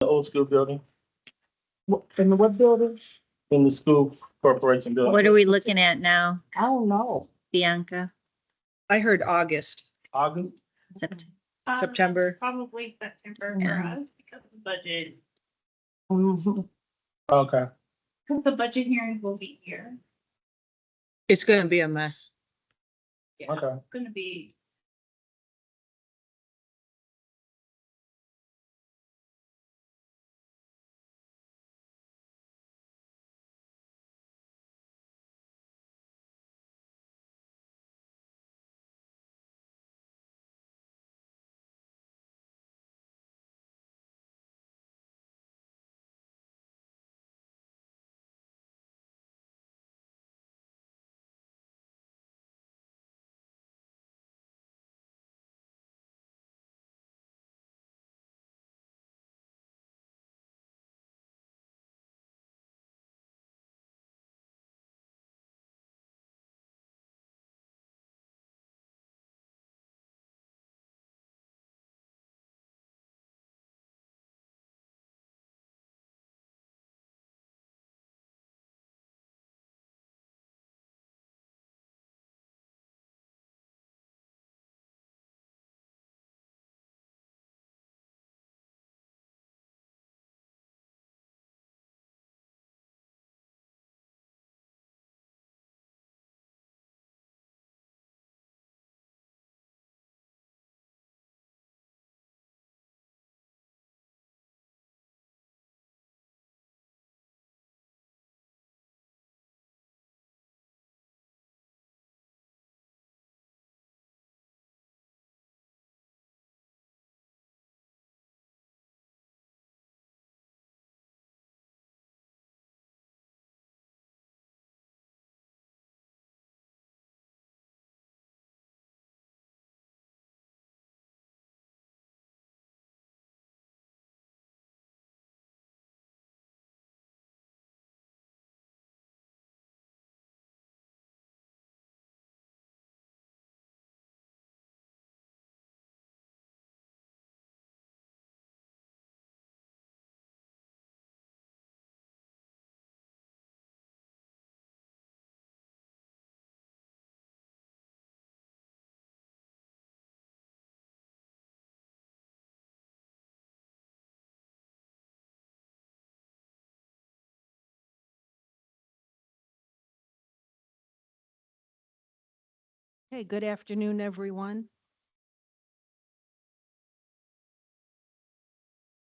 The old school building, In what building? in the school corporation building. What are we looking at now, I don't know. Bianca? I heard August, August? September. Probably September for Yeah. us because of the budget. Mhm. Okay. Because the budget hearings will be here. It's gonna be a mess. Yeah, Okay. it's gonna be. Hey, good afternoon, everyone.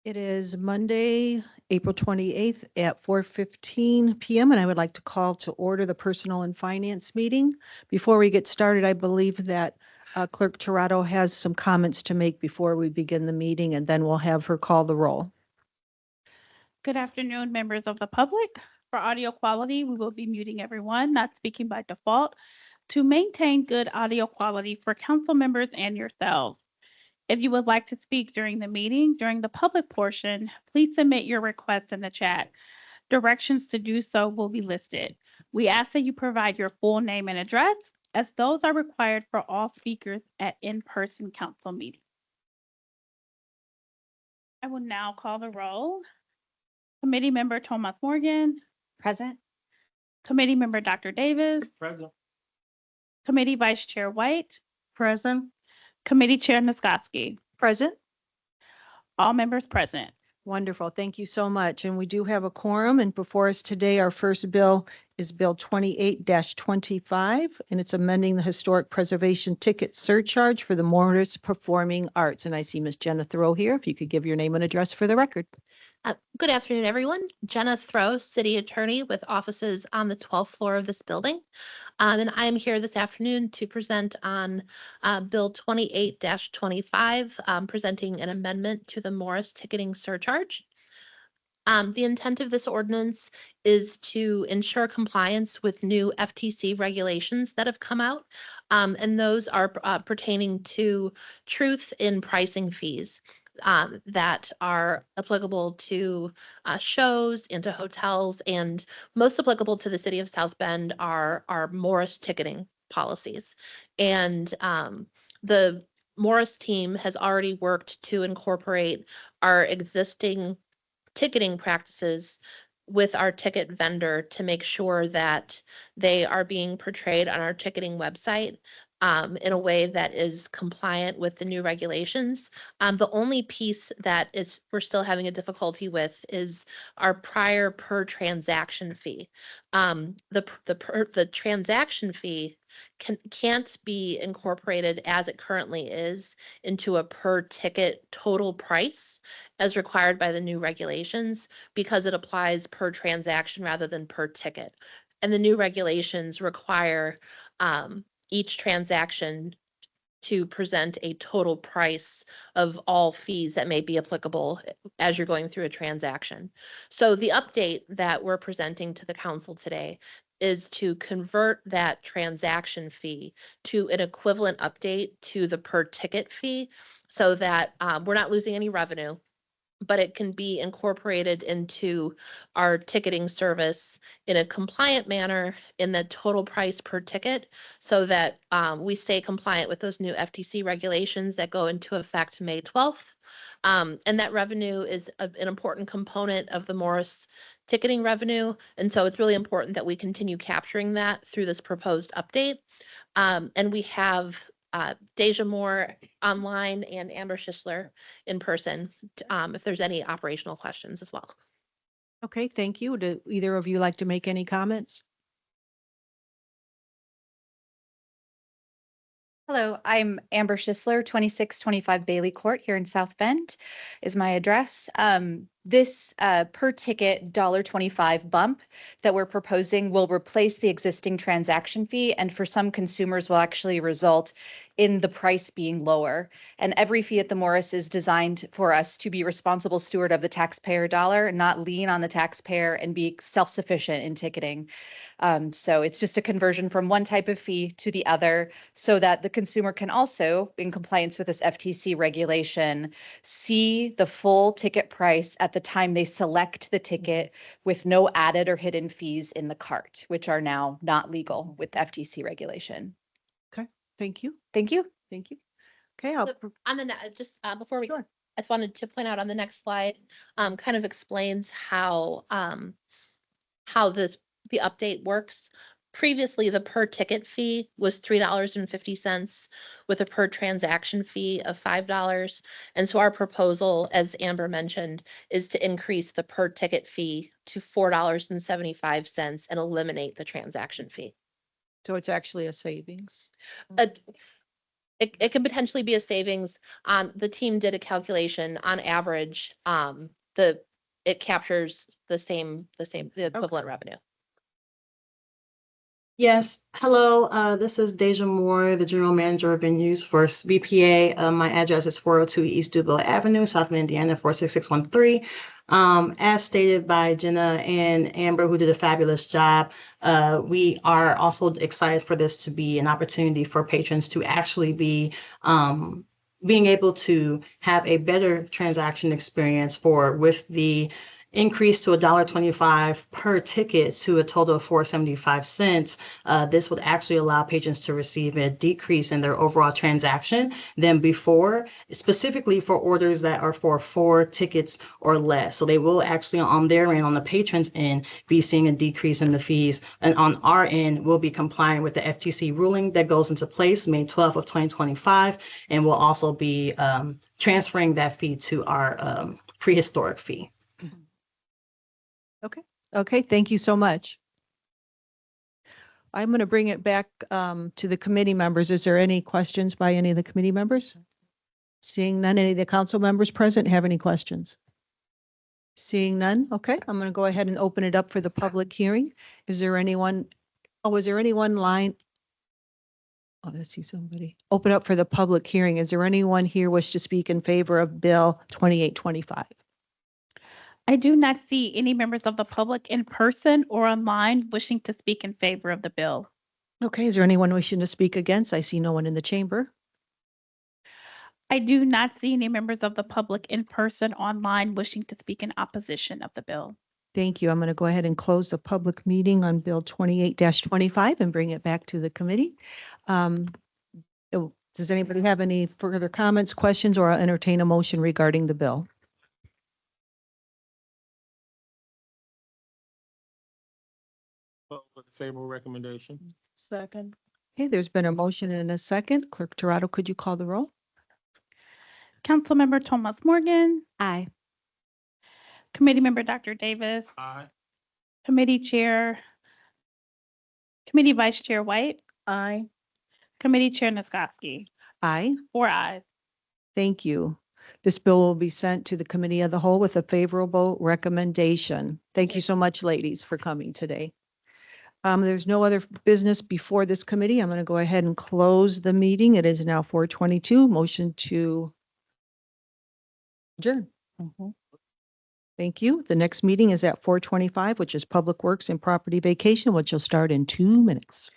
It is Monday, April 28th at 4:15 PM, and I would like to call to order the Personnel and Finance meeting. Before we get started, I believe that Clerk Torado has some comments to make before we begin the meeting, and then we'll have her call the roll. Good afternoon, members of the public. For audio quality, we will be muting everyone not speaking by default to maintain good audio quality for council members and yourselves. If you would like to speak during the meeting, during the public portion, please submit your requests in the chat. Directions to do so will be listed. We ask that you provide your full name and address, as those are required for all speakers at in-person council meetings. I will now call the roll. Committee Member Thomas Morgan, Present. Committee Member Dr. Davis, Present. Committee Vice Chair White, Present. Committee Chair Niskoski. Present? All members present. Wonderful. Thank you so much. And we do have a quorum, and before us today, our first bill is Bill 28-25, and it's amending the historic preservation ticket surcharge for the Morris Performing Arts. And I see Ms. Jenna Thoreau here. If you could give your name and address for the record. Good afternoon, everyone. Jenna Thoreau, City Attorney with offices on the 12th floor of this building. And I am here this afternoon to present on Bill 28-25, presenting an amendment to the Morris ticketing surcharge. The intent of this ordinance is to ensure compliance with new FTC regulations that have come out, and those are pertaining to truth in pricing fees that are applicable to shows, into hotels, and most applicable to the city of South Bend are Morris ticketing policies. And the Morris team has already worked to incorporate our existing ticketing practices with our ticket vendor to make sure that they are being portrayed on our ticketing website in a way that is compliant with the new regulations. The only piece that we're still having a difficulty with is our prior per transaction fee. The transaction fee can't be incorporated as it currently is into a per ticket total price as required by the new regulations, because it applies per transaction rather than per ticket. And the new regulations require each transaction to present a total price of all fees that may be applicable as you're going through a transaction. So the update that we're presenting to the council today is to convert that transaction fee to an equivalent update to the per ticket fee, so that we're not losing any revenue, but it can be incorporated into our ticketing service in a compliant manner in the total price per ticket, so that we stay compliant with those new FTC regulations that go into effect May 12th. And that revenue is an important component of the Morris ticketing revenue. And so it's really important that we continue capturing that through this proposed update. And we have Deja Moore online and Amber Schisler in person, if there's any operational questions as well. Okay, thank you. Do either of you like to make any comments? Hello, I'm Amber Schisler, 2625 Bailey Court here in South Bend is my address. This per ticket $1.25 bump that we're proposing will replace the existing transaction fee, and for some consumers will actually result in the price being lower. And every fee at the Morris is designed for us to be responsible steward of the taxpayer dollar, not lean on the taxpayer, and be self-sufficient in ticketing. So it's just a conversion from one type of fee to the other, so that the consumer can also, in compliance with this FTC regulation, see the full ticket price at the time they select the ticket, with no added or hidden fees in the cart, which are now not legal with FTC regulation. Thank you. Thank you. Thank you. Okay, I'll, So on the just before we go, I just wanted to point out on the next slide, kind of explains how the update works. Previously, the per ticket fee was $3.50 with a per transaction fee of $5. And so our proposal, as Amber mentioned, is to increase the per ticket fee to $4.75 and eliminate the transaction fee. so it's actually a savings. It can potentially be a savings. The team did a calculation on average. It captures the equivalent revenue. Yes, hello, this is Deja Moore, the General Manager of Venues for BPA. My address is 402 East Duville Avenue, South Bend, Indiana, 46613. As stated by Jenna and Amber, who did a fabulous job, we are also excited for this to be an opportunity for patrons to actually be being able to have a better transaction experience with the increase to $1.25 per ticket to a total of $4.75. This would actually allow patrons to receive a decrease in their overall transaction than before, specifically for orders that are for 4 tickets or less. So they will actually, on their end, on the patrons' end, be seeing a decrease in the fees. And on our end, we'll be complying with the FTC ruling that goes into place May 12th of 2025. And we'll also be transferring that fee to our prehistoric fee. Okay, thank you so much. I'm going to bring it back to the committee members. Is there any questions by any of the committee members? Seeing none, any of the council members present have any questions? Seeing none, okay, I'm going to go ahead and open it up for the public hearing. Is there anyone, is there anyone line? Oh, let's see somebody. Open up for the public hearing. Is there anyone here wish to speak in favor of Bill 2825? I do not see any members of the public in person or online wishing to speak in favor of the bill. Okay, is there anyone wishing to speak against? I see no one in the chamber. I do not see any members of the public in person, online wishing to speak in opposition of the bill. Thank you. I'm going to go ahead and close the public meeting on Bill 28-25 and bring it back to the committee. Does anybody have any further comments, questions, or I'll entertain a motion regarding the bill? favorable recommendation. Second. Okay, there's been a motion and a second. Clerk Toronto, could you call the roll? Councilmember Thomas Morgan, Aye. Committee Member Dr. Davis, Aye. Committee Chair, Committee Vice Chair White, Aye. Committee Chair Niskoski. Aye. 4 ayes. Thank you. This bill will be sent to the Committee of the Whole with a favorable recommendation. Thank you so much, ladies, for coming today. There's no other business before this committee. I'm going to go ahead and close the meeting. It is now 4:22. Motion to adjourn. Thank you. The next meeting is at 4:25, which is Public Works and Property Vacation, which will start in 2 minutes.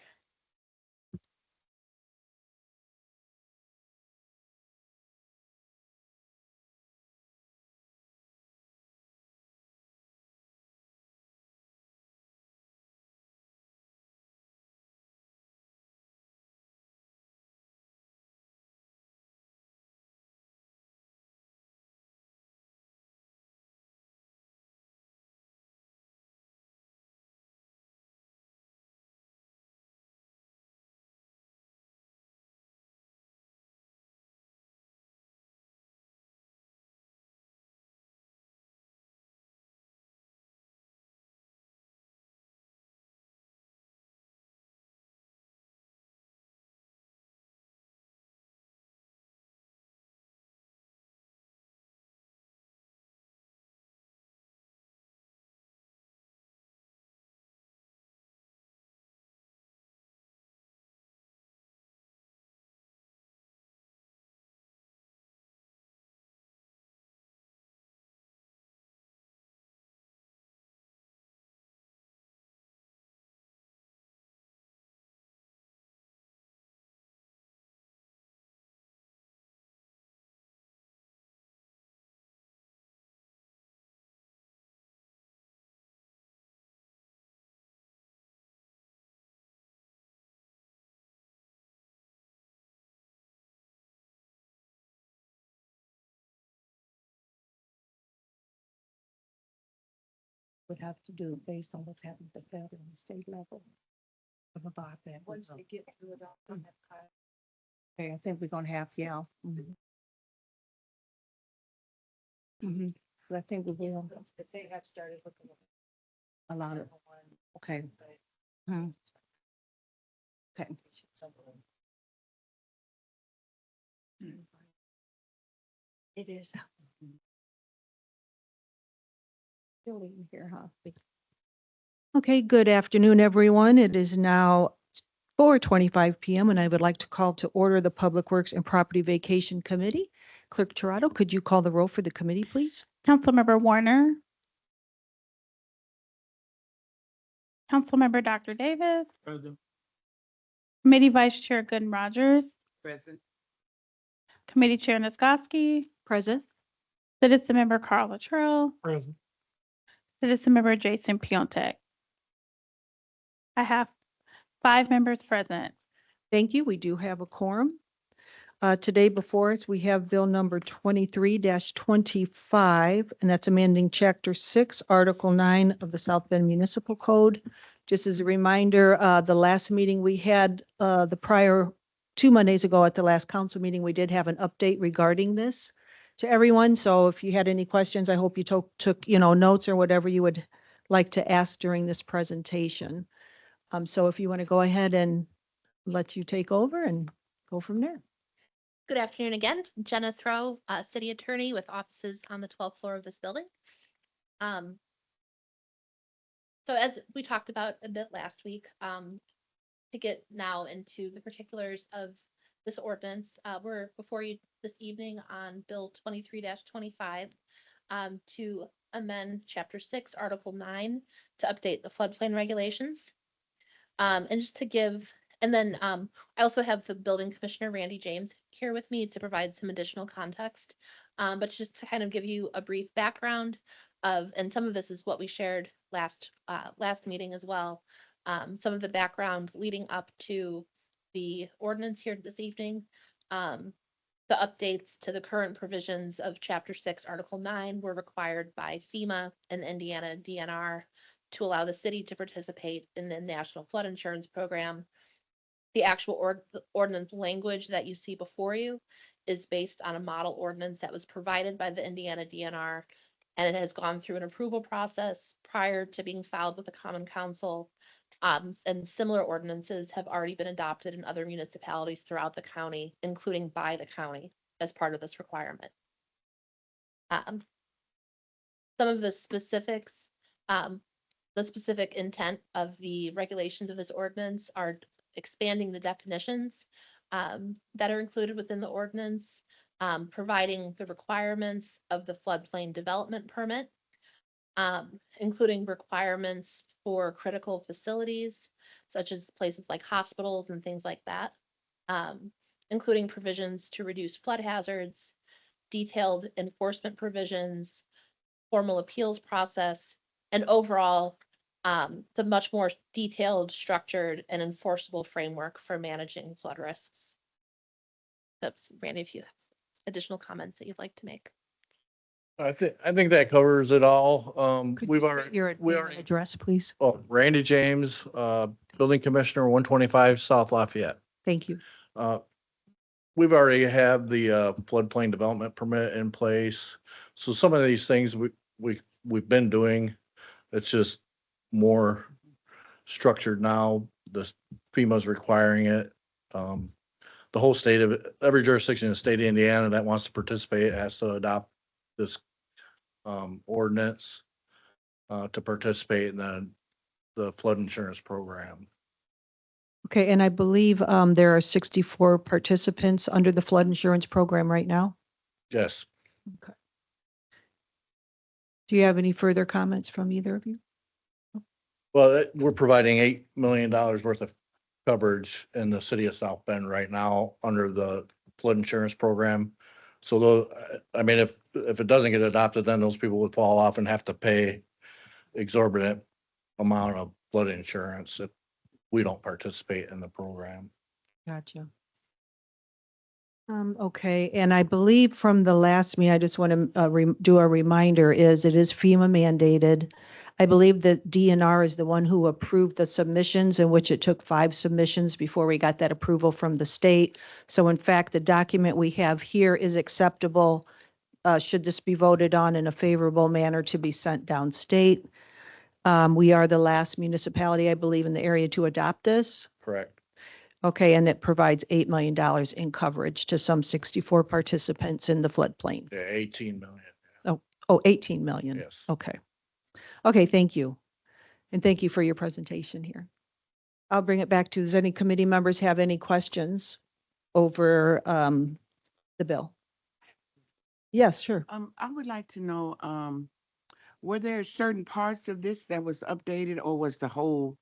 Would have to do based on what's happened at the federal and state level. Of about that. Once they get through it all. Okay, I think we're gonna have, yeah. But I think we will. They have started looking. A lot of, okay. Mhm. Okay. It is. Still in here, huh? Okay, good afternoon, everyone. It is now 4:25 PM, and I would like to call to order the Public Works and Property Vacation Committee. Clerk Toronto, could you call the roll for the committee, please? Councilmember Warner, Councilmember Dr. Davis, Present. Committee Vice Chair Gooden Rogers, Present. Committee Chair Niskoski, Present. Citizen Member Carl Latrell, Present. Citizen Member Jason Piontek. I have 5 members present. Thank you. We do have a quorum. Today before us, we have Bill number 23-25, and that's amending Chapter 6, Article 9 of the South Bend Municipal Code. Just as a reminder, the last meeting we had, the prior 2 Mondays ago at the last council meeting, we did have an update regarding this to everyone. So if you had any questions, I hope you took notes or whatever you would like to ask during this presentation. So if you want to go ahead and let you take over and go from there. Good afternoon again. Jenna Throw, City Attorney with offices on the 12th floor of this building. So as we talked about a bit last week, to get now into the particulars of this ordinance, we're before you this evening on Bill 23-25 to amend Chapter 6, Article 9 to update the floodplain regulations. And just to give, and then I also have the building commissioner, Randy James, here with me to provide some additional context. But just to kind of give you a brief background of, and some of this is what we shared last meeting as well. Some of the background leading up to the ordinance here this evening. The updates to the current provisions of Chapter 6, Article 9 were required by FEMA and Indiana DNR to allow the city to participate in the National Flood Insurance Program. The actual ordinance language that you see before you is based on a model ordinance that was provided by the Indiana DNR, and it has gone through an approval process prior to being filed with the Common Council. And similar ordinances have already been adopted in other municipalities throughout the county, including by the county as part of this requirement. Some of the specifics, the specific intent of the regulations of this ordinance are expanding the definitions that are included within the ordinance, providing the requirements of the floodplain development permit, including requirements for critical facilities, such as places like hospitals and things like that, including provisions to reduce flood hazards, detailed enforcement provisions, formal appeals process, and overall, the much more detailed, structured, and enforceable framework for managing flood risks. That's Randy, if you have additional comments that you'd like to make. I think that covers it all. Could We've you already, state your we name and already, address, please? oh, Randy James, Building Commissioner, 125 South Lafayette. Thank you. We've already have the floodplain development permit in place. So some of these things we've been doing, it's just more structured now. The FEMA's requiring it. The whole state of, every jurisdiction in the state of Indiana that wants to participate has to adopt this ordinance to participate in the flood insurance program. Okay, and I believe there are 64 participants under the flood insurance program right now. Yes. Do you have any further comments from either of you? Well, we're providing $8 million worth of coverage in the city of South Bend right now under the flood insurance program. So though, I mean, if it doesn't get adopted, then those people would fall off and have to pay exorbitant amount of flood insurance if we don't participate in the program. Gotcha. Okay, and I believe from the last meeting, I just want to do a reminder, is it is FEMA mandated. I believe that DNR is the one who approved the submissions, in which it took 5 submissions before we got that approval from the state. So in fact, the document we have here is acceptable. Should this be voted on in a favorable manner to be sent downstate. We are the last municipality, I believe, in the area to adopt this. Correct. Okay, and it provides $8 million in coverage to some 64 participants in the floodplain. Yeah, 18 million. Oh, 18 million. Yes. Okay. Okay, thank you. And thank you for your presentation here. I'll bring it back to, does any committee members have any questions over the bill? Yes, sure. I would like to know, were there certain parts of this that was updated, or was the whole?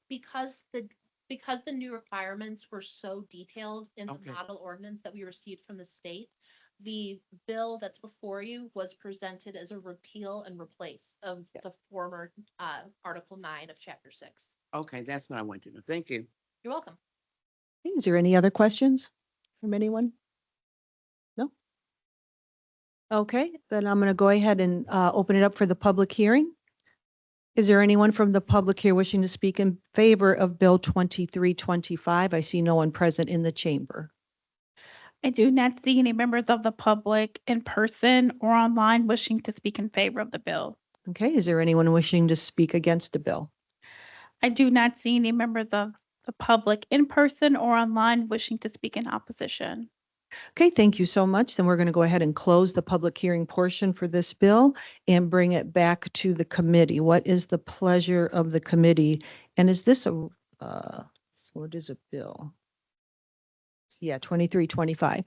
Because the new requirements were so detailed in the Okay. model ordinance that we received from the state, the bill that's before you was presented as a repeal and replace of the former Article 9 of Chapter 6. Okay, that's what I want to know. Thank you. You're welcome. Is there any other questions from anyone? No? Okay, then I'm going to go ahead and open it up for the public hearing. Is there anyone from the public here wishing to speak in favor of Bill 2325? I see no one present in the chamber. I do not see any members of the public in person or online wishing to speak in favor of the bill. Okay, is there anyone wishing to speak against the bill? I do not see any members of the public in person or online wishing to speak in opposition. Okay, thank you so much. Then we're going to go ahead and close the public hearing portion for this bill and bring it back to the committee. What is the pleasure of the committee? And is this a, what is a bill? Yeah, 2325.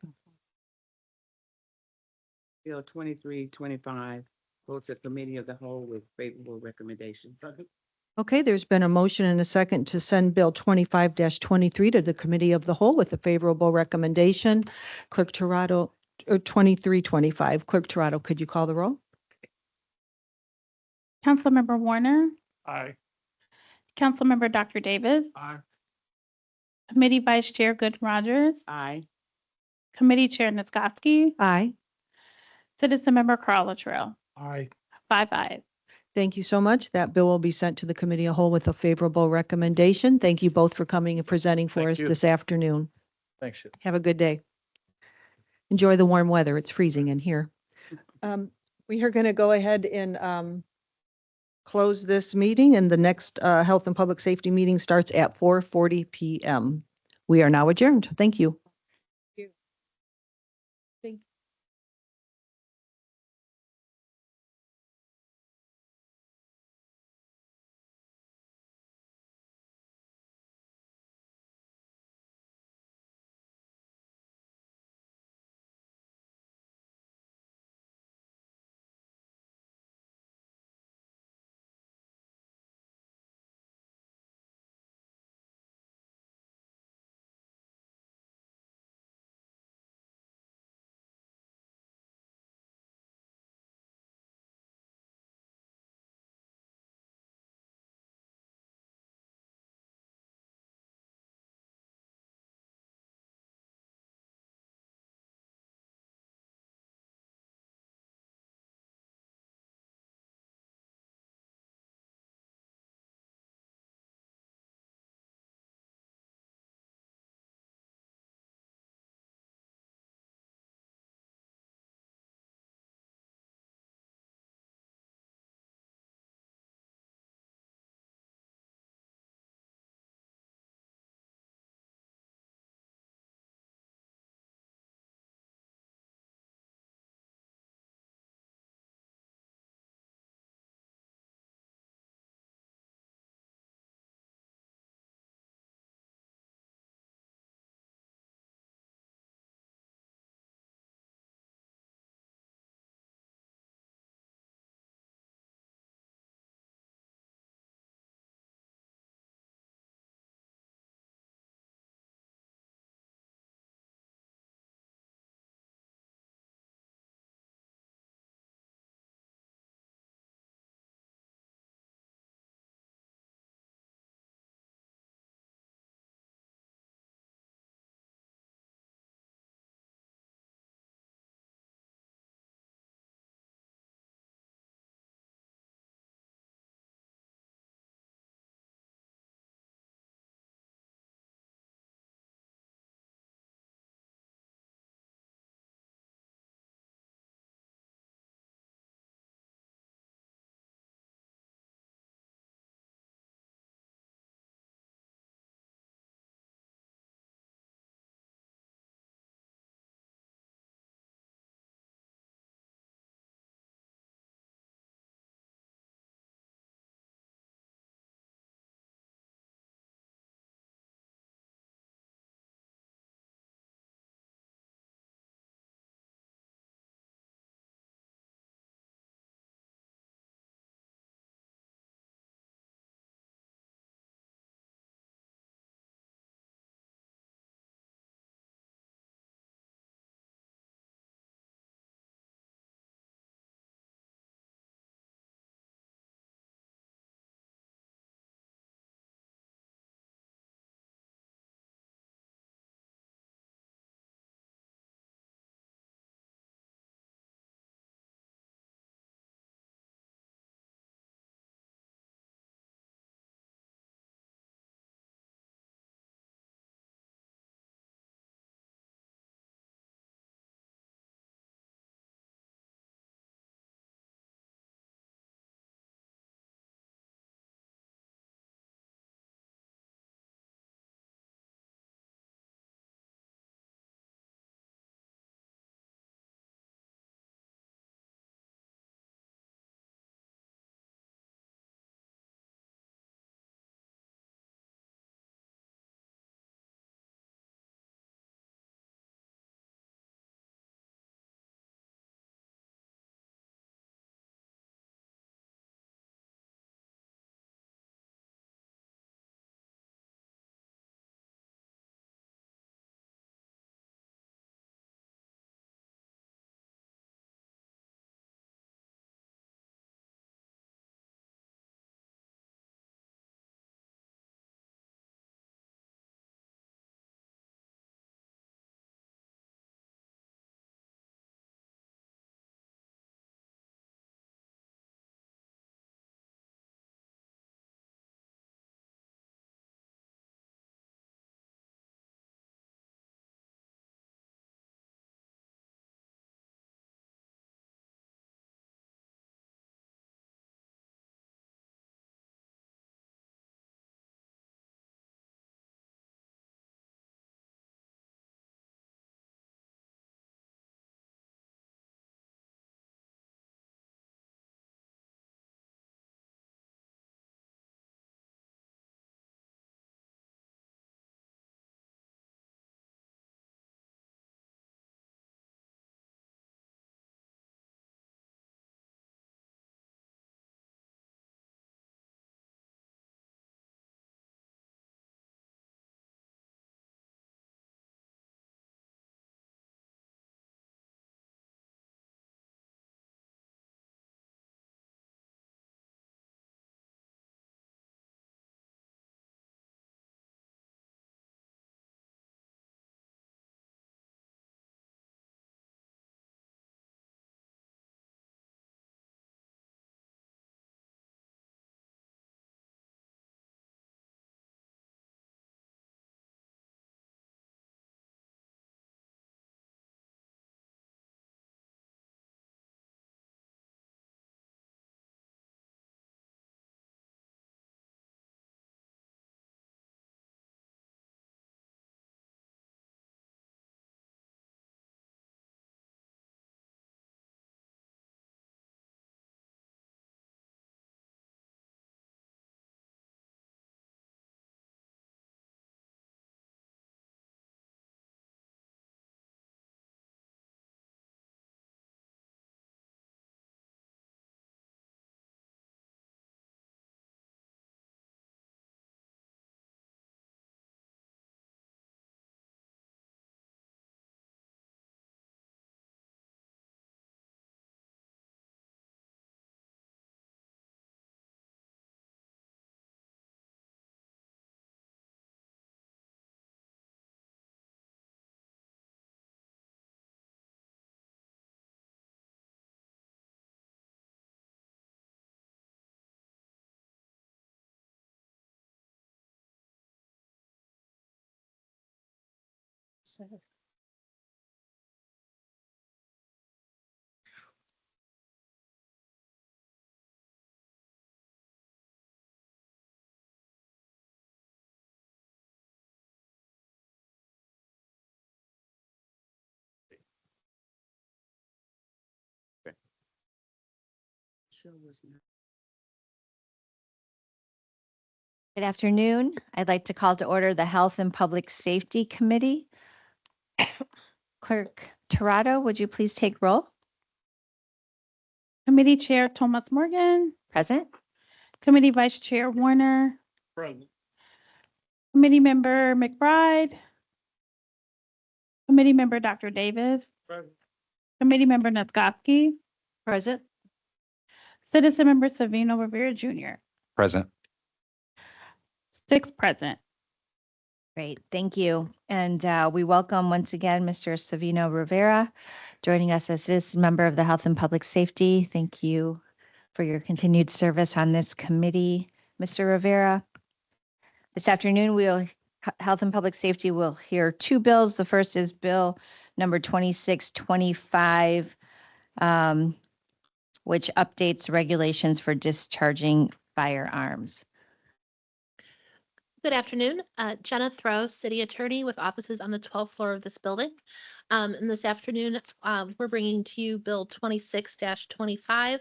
Bill 2325, go to committee of the whole with favorable recommendation. Okay, there's been a motion and a second to send Bill 25-23 to the Committee of the Whole with a favorable recommendation. Clerk Torado, or 2325. Clerk Torado, could you call the roll? Councilmember Warner, Aye. Councilmember Dr. Davis, Aye. Committee Vice Chair Good Rogers, Aye. Committee Chair Niskoski, Aye. Citizen Member Carl Latrell. Aye. 5 ayes. Thank you so much. That bill will be sent to the committee a whole with a favorable recommendation. Thank you both for coming and presenting for Thank us you. this afternoon. Thanks. Have a good day. Enjoy the warm weather. It's freezing in here. We are going to go ahead and close this meeting, and the next Health and Public Safety meeting starts at 4:40 PM. We are now adjourned. Thank you. Good afternoon. I'd like to call to order the Health and Public Safety Committee. Clerk Torado, would you please take roll? Committee Chair Thomas Morgan, Present? Committee Vice Chair Warner, Present. Committee Member McBride, Committee Member Dr. Davis, Present. Committee Member Nazgoski, Present. Citizen Member Savino Rivera Jr. Present. 6 present. Great, thank you. And we welcome once again Mr. Savino Rivera joining us as citizen member of the Health and Public Safety. Thank you for your continued service on this committee, Mr. Rivera. This afternoon, Health and Public Safety will hear 2 bills. The first is Bill number 2625, which updates regulations for discharging firearms. Good afternoon. Jenna Throw, City Attorney with offices on the 12th floor of this building. And this afternoon, we're bringing to you Bill 26-25,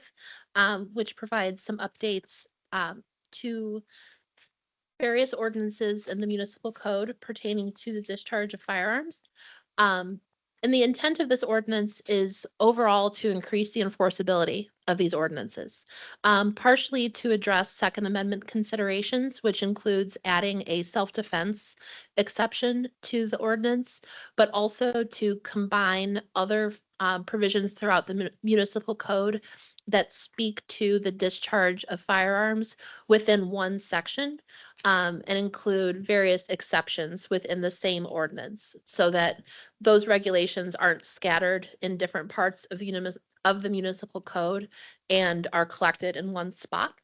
which provides some updates to various ordinances in the municipal code pertaining to the discharge of firearms. And the intent of this ordinance is overall to increase the enforceability of these ordinances, partially to address Second Amendment considerations, which includes adding a self-defense exception to the ordinance, but also to combine other provisions throughout the municipal code that speak to the discharge of firearms within one section, and include various exceptions within the same ordinance so that those regulations aren't scattered in different parts of the municipal code and are collected in one spot.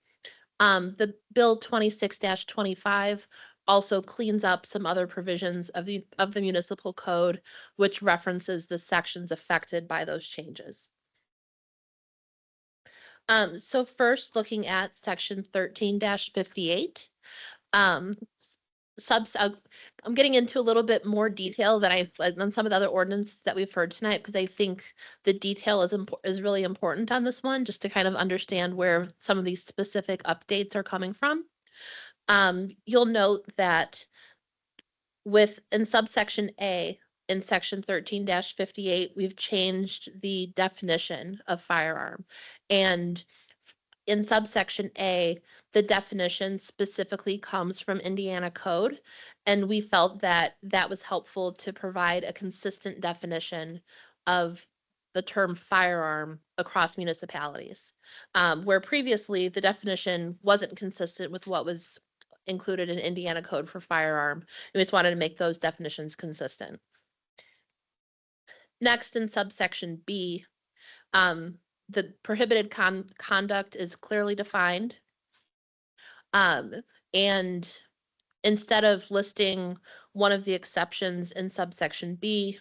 The Bill 26-25 also cleans up some other provisions of the municipal code, which references the sections affected by those changes. So first, looking at section 13-58. I'm getting into a little bit more detail than on some of the other ordinances that we've heard tonight, because I think the detail is really important on this one, just to kind of understand where some of these specific updates are coming from. You'll note that in subsection A, in section 13-58, we've changed the definition of firearm. And in subsection A, the definition specifically comes from Indiana code. And we felt that that was helpful to provide a consistent definition of the term firearm across municipalities, where previously the definition wasn't consistent with what was included in Indiana code for firearm. We just wanted to make those definitions consistent. Next, in subsection B, the prohibited conduct is clearly defined. And instead of listing one of the exceptions in subsection B,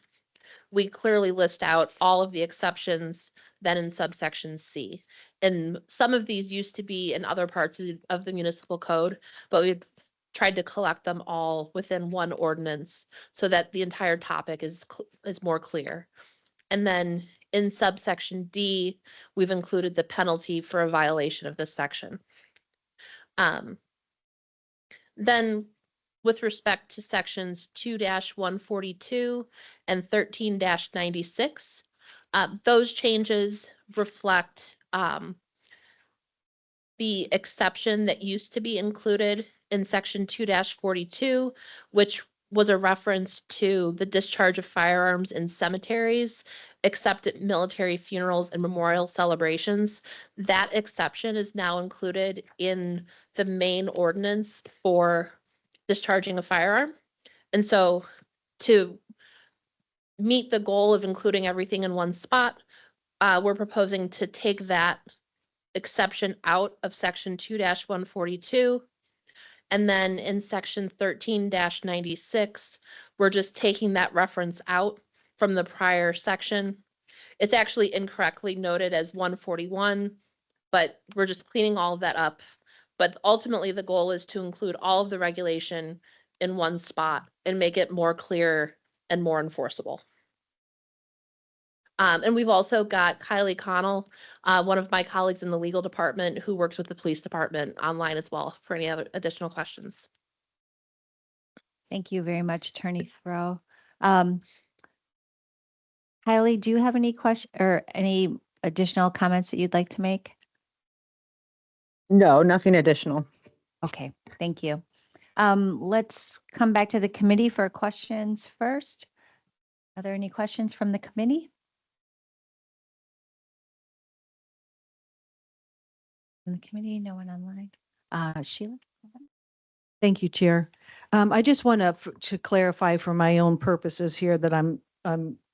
we clearly list out all of the exceptions then in subsection C. And some of these used to be in other parts of the municipal code, but we've tried to collect them all within one ordinance so that the entire topic is more clear. And then in subsection D, we've included the penalty for a violation of this section. Then with respect to sections 2-142 and 13-96, those changes reflect the exception that used to be included in section 2-42, which was a reference to the discharge of firearms in cemeteries, except at military funerals and memorial celebrations. That exception is now included in the main ordinance for discharging a firearm. And so to meet the goal of including everything in one spot, we're proposing to take that exception out of section 2-142 And then in section 13-96, we're just taking that reference out from the prior section. It's actually incorrectly noted as 141, but we're just cleaning all of that up. But ultimately, the goal is to include all of the regulation in one spot and make it more clear and more enforceable. And we've also got Kylie Connell, one of my colleagues in the legal department who works with the police department online as well for any other additional questions. Thank you very much, Attorney Throw. Kylie, do you have any question or any additional comments that you'd like to make? No, nothing additional. Okay, thank you. Let's come back to the committee for questions first. Are there any questions from the committee? From the committee, no one online. Sheila? Thank you, Chair. I just want to clarify for my own purposes here that I'm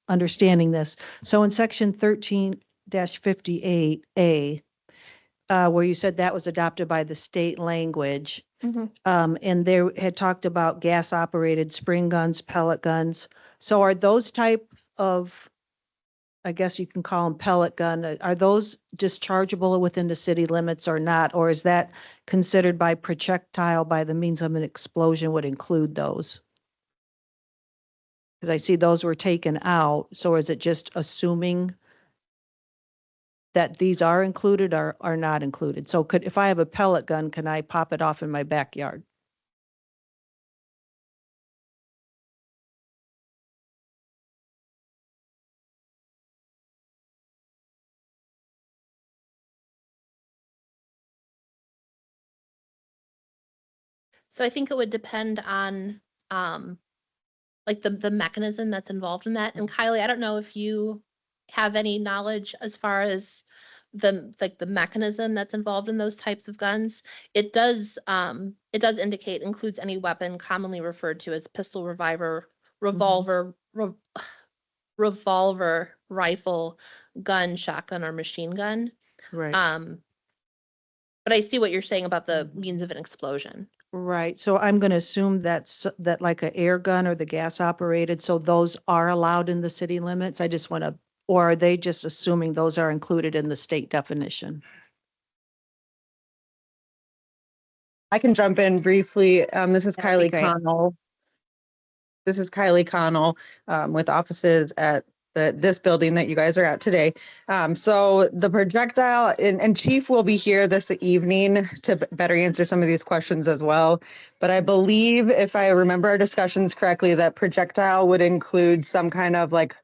understanding this. So in section 13-58A, where you said that was adopted by the state language, and they had talked about gas operated spring guns, pellet guns. So are those type of, I guess you can call them pellet gun, are those dischargeable within the city limits or not? Or is that considered by projectile by the means of an explosion would include those? Because I see those were taken out. So is it just assuming that these are included or are not included? So if I have a pellet gun, can I pop it off in my backyard? So I think it would depend on like the mechanism that's involved in that. And Kylie, I don't know if you have any knowledge as far as the mechanism that's involved in those types of guns. It does indicate includes any weapon commonly referred to as pistol, revolver, rifle, gun, shotgun, or machine gun. Right. But I see what you're saying about the means of an explosion. Right. So I'm going to assume that like an air gun or the gas operated, so those are allowed in the city limits. I just want to, or are they just assuming those are included in the state definition? I can jump in briefly. This is That would be Kylie great. Connell. This is Kylie Connell with offices at this building that you guys are at today. So the projectile, and Chief will be here this evening to better answer some of these questions as well. But I believe, if I remember our discussions correctly, that projectile would include some kind of like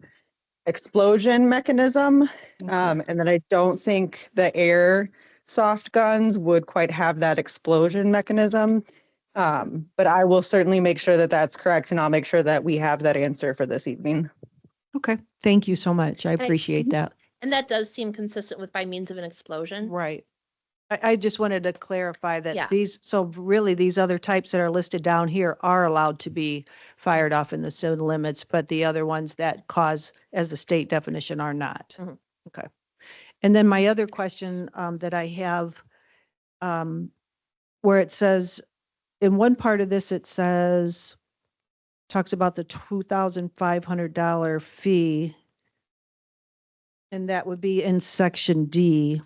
explosion mechanism. And that I don't think the air soft guns would quite have that explosion mechanism. But I will certainly make sure that that's correct, and I'll make sure that we have that answer for this evening. Okay. Thank you so much. I I- appreciate that. And that does seem consistent with by means of an explosion. Right. I just wanted to clarify Yeah. that so really these other types that are listed down here are allowed to be fired off in the city limits, but the other ones that cause, as the state definition, are not. Mhm. Okay. And then my other question that I have, where it says, in one part of this, it says, talks about the $2,500 fee, and that would be in section D.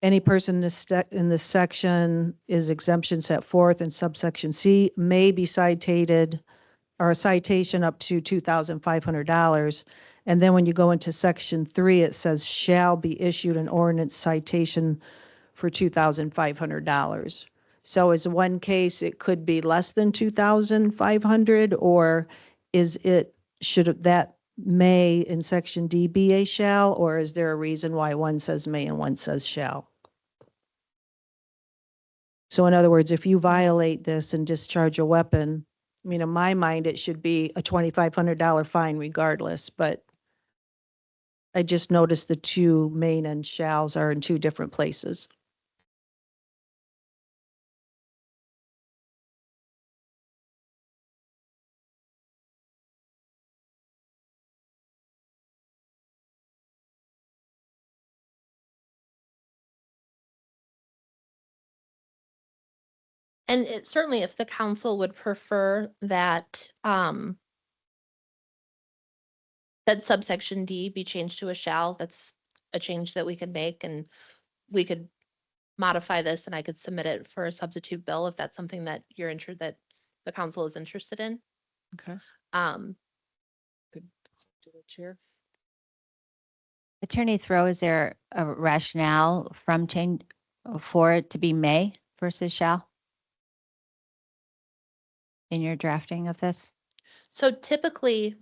Any person in this section is exemption set forth in subsection C may be cited or a citation up to $2,500. And then when you go into section 3, it says shall be issued an ordinance citation for $2,500. So is one case, it could be less than 2,500, or should that may in section D be a shall, or is there a reason why one says may and one says shall? So in other words, if you violate this and discharge a weapon, I mean, in my mind, it should be a $2,500 fine regardless, but I just noticed the two main and shalls are in two different places. And it certainly, if the council would prefer that, that subsection D be changed to a shall, that's a change that we could make, and we could modify this and I could submit it for a substitute bill if that's something that you're interested, that the council is interested in. Okay. Um, To the chair. Attorney Throw, is there a rationale from change for it to be may versus shall in your drafting of this? so typically,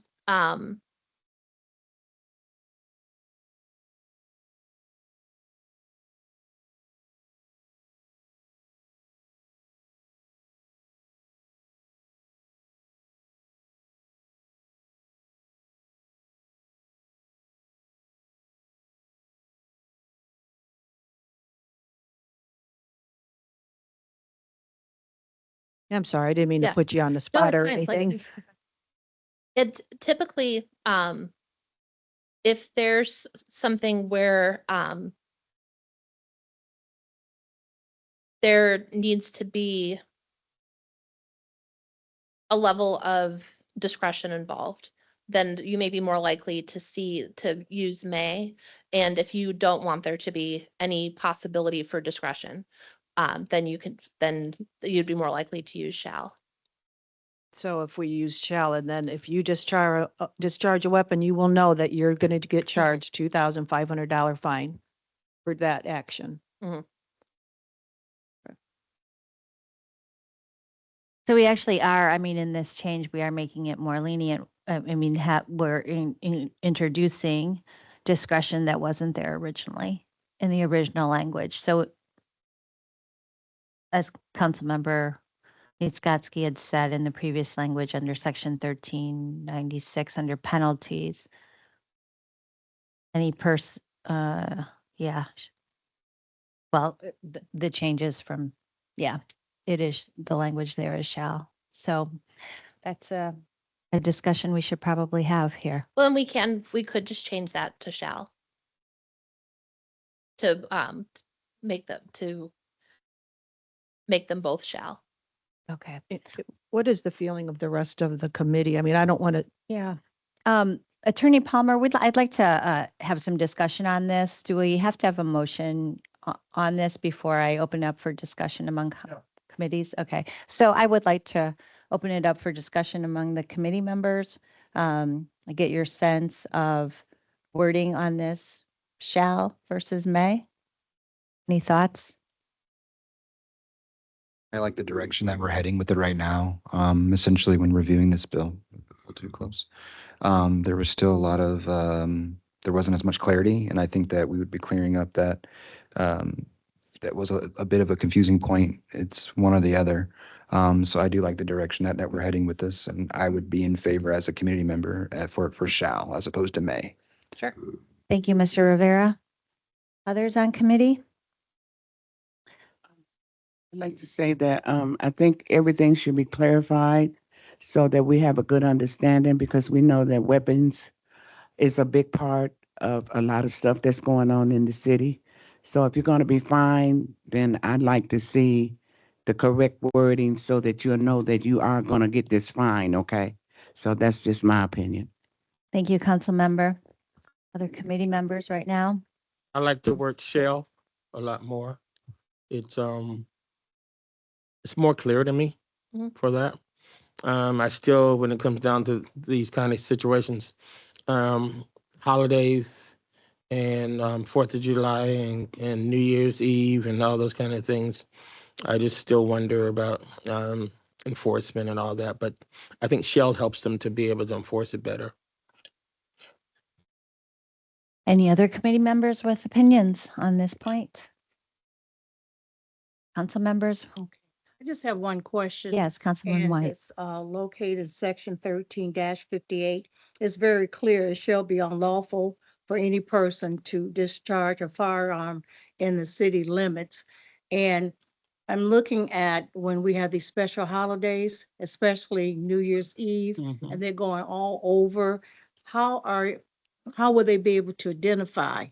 I'm sorry, I didn't mean to Yeah. put you on the no, spot it's or fine, it's like- anything. It's typically, if there's something where, there needs to be a level of discretion involved, then you may be more likely to use may. And if you don't want there to be any possibility for discretion, then you'd be more likely to use shall. So if we use shall, and then if you discharge a weapon, you will know that you're going to get charged $2,500 fine for that action. So we actually are, I mean, in this change, we are making it more lenient. I mean, we're introducing discretion that wasn't there originally in the original language. So as Councilmember Nitzgotsky had said in the previous language under section 1396, under penalties, any person, yeah. Well, the changes from, yeah, it is, the language there is shall. So that's a discussion we should probably have here. Well, and we could just change that to shall. To make them both shall. Okay. What is the feeling of the rest of the committee? I mean, I don't want to, Yeah. Attorney Palmer, I'd like to have some discussion on this. Do we have to have a motion on this before I open up for discussion among committees? Okay. So I would like to open it up for discussion among the committee members. Get your sense of wording on this, shall versus may. Any thoughts? I like the direction that we're heading with it right now. Essentially, when reviewing this bill, a little too close, there was still a lot of, there wasn't as much clarity, and I think that we would be clearing up that that was a bit of a confusing point. It's one or the other. So I do like the direction that we're heading with this, and I would be in favor as a community member for shall as opposed to may. Sure. Thank you, Mr. Rivera. Others on committee? I'd like to say that I think everything should be clarified so that we have a good understanding, because we know that weapons is a big part of a lot of stuff that's going on in the city. So if you're going to be fined, then I'd like to see the correct wording so that you'll know that you are going to get this fine, okay? So that's just my opinion. Thank you, council member. Other committee members right now? I like the word shall a lot more. It's more clear to me for that. I still, when it comes down to these kind of situations, holidays and 4th of July and New Year's Eve and all those kind of things, I just still wonder about enforcement and all that. But I think shall helps them to be able to enforce it better. Any other committee members with opinions on this point? Council members? I just have one question. Yes, Councilman And White. it's located section 13-58. It's very clear, it shall be unlawful for any person to discharge a firearm in the city limits. And I'm looking at when we have these special holidays, especially New Year's Eve, and they're going all over. How will they be able to identify,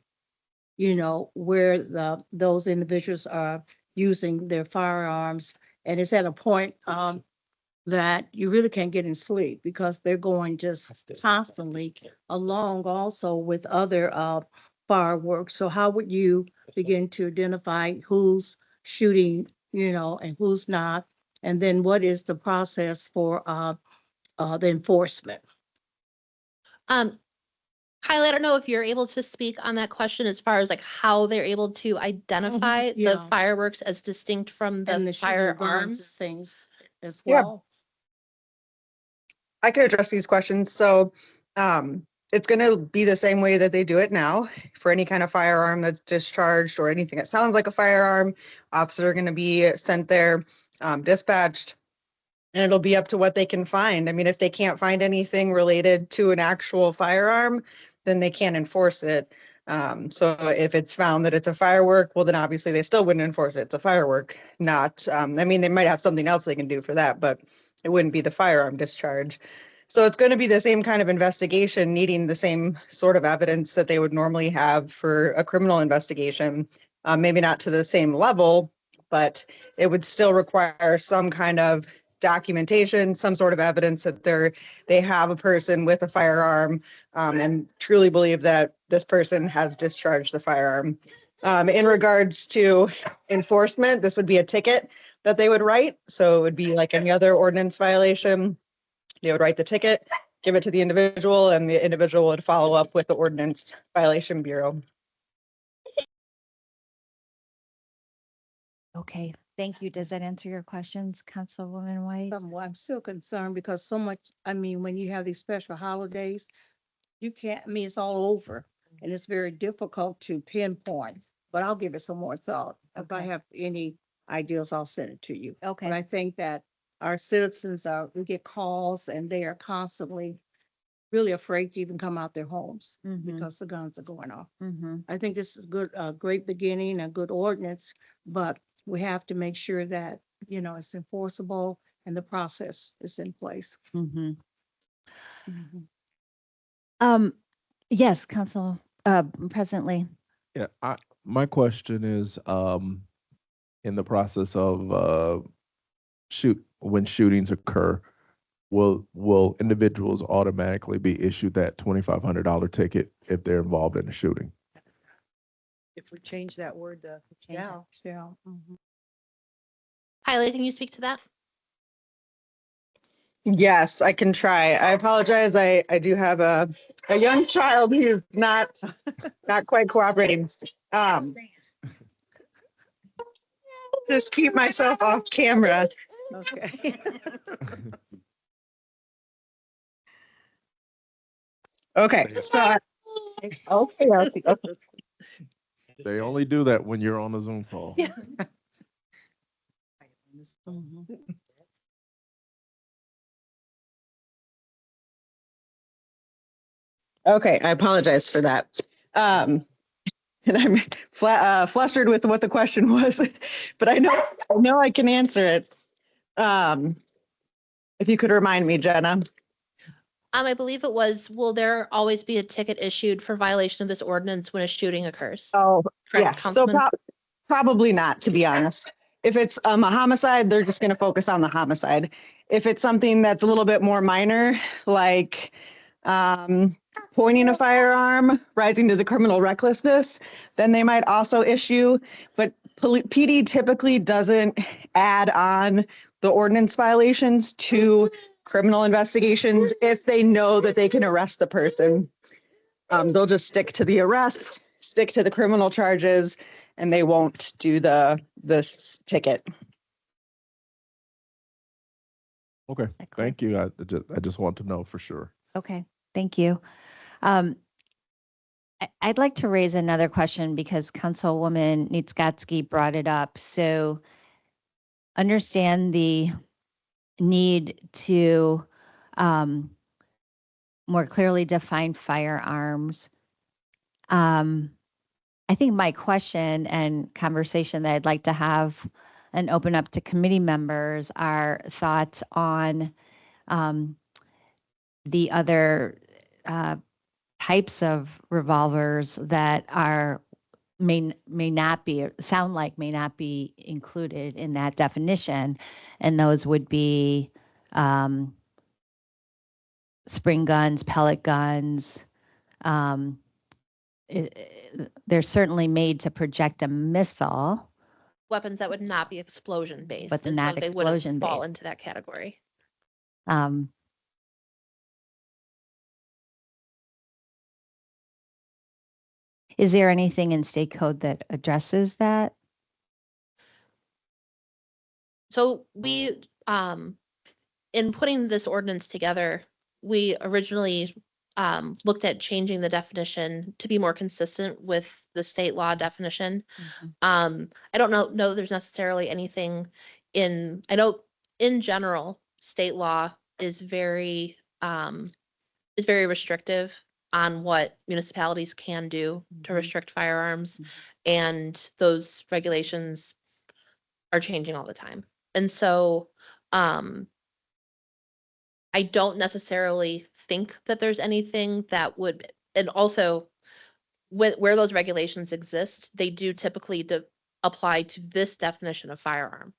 where those individuals are using their firearms And it's at a point, that you really can't get in sleep because they're going just constantly along also with other, fireworks. So how would you begin to identify who's shooting, and who's not? And then what is the process for, the enforcement? Kylie, I don't know if you're able to speak on that question as far as like how they're able to identify the yeah. fireworks as distinct from And the shooting guns and firearms. things as Yeah. well? I could address these questions. So it's going to be the same way that they do it now for any kind of firearm that's discharged or anything that sounds like a firearm. Officers are going to be sent there, dispatched, and it'll be up to what they can find. I mean, if they can't find anything related to an actual firearm, then they can't enforce it. So if it's found that it's a firework, well, then obviously they still wouldn't enforce it. It's a firework, not, I mean, they might have something else they can do for that, but it wouldn't be the firearm discharge. So it's going to be the same kind of investigation, needing the same sort of evidence that they would normally have for a criminal investigation. Maybe not to the same level, but it would still require some kind of documentation, some sort of evidence that they have a person with a firearm, and truly believe that this person has discharged the firearm. In regards to enforcement, this would be a ticket that they would write. So it would be like any other ordinance violation. They would write the ticket, give it to the individual, and the individual would follow up with the Ordinance Violation Bureau. Okay, thank you. Does that answer your questions, Councilwoman White? Somewhat. I'm still concerned because so much, I mean, when you have these special holidays, you can't, I mean, it's all over and it's very difficult to pinpoint, but I'll give it some more thought. If I Okay. have any ideas, I'll send it to you. But Okay, I think that our citizens we get calls and they are constantly really afraid to even come out their homes Mhm. because the guns are going off. mm-hmm, I think this is good, a great beginning, a good ordinance, but we have to make sure that, it's enforceable and the process is in place. mm-hmm. Mhm. Yes, Council, President Lee. Yeah, my question is, in the process of when shootings occur, will individuals automatically be issued that $2,500 ticket if they're involved in a shooting? If we change that word to shall. Yeah. Mhm. Kylie, can you speak to that? Yes, I can try. I apologize. I do have a young child who's not quite cooperating. Just keep myself off camera. Okay. Okay, so okay. They only do that when you're on a Zoom call. Yeah. Mhm. Okay, I apologize for that. And I'm flustered with what the question was, but I know I can answer it. If you could remind me, Jenna. I believe it was, will there always be a ticket issued for violation of this ordinance when a shooting occurs? Oh, Correct, yeah. So Councilman? probably not, to be honest. If it's a homicide, they're just going to focus on the homicide. If it's something that's a little bit more minor, like pointing a firearm, rising to the criminal recklessness, then they might also issue. But PD typically doesn't add on the ordinance violations to criminal investigations if they know that they can arrest the person. They'll just stick to the arrest, stick to the criminal charges, and they won't do this ticket. Okay, thank you. I just want to know for sure. Okay, thank you. I'd like to raise another question because Councilwoman Nitzgatsky brought it up. So understand the need to more clearly define firearms. I think my question and conversation that I'd like to have and open up to committee members are thoughts on the other types of revolvers that are may not be, or sound like may not be included in that definition. And those would be spring guns, pellet guns. They're certainly made to project a missile. Weapons that would not be explosion based. But they're and so not they wouldn't fall explosion-based. into that category. Is there anything in state code that addresses that? So we, in putting this ordinance together, we originally looked at changing the definition to be more consistent with the state law definition. I don't know there's necessarily anything I know in general, state law is very restrictive on what municipalities can do to restrict firearms. And those regulations are changing all the time. And so I don't necessarily think that there's anything that would, and also where those regulations exist, they do typically apply to this definition of firearm.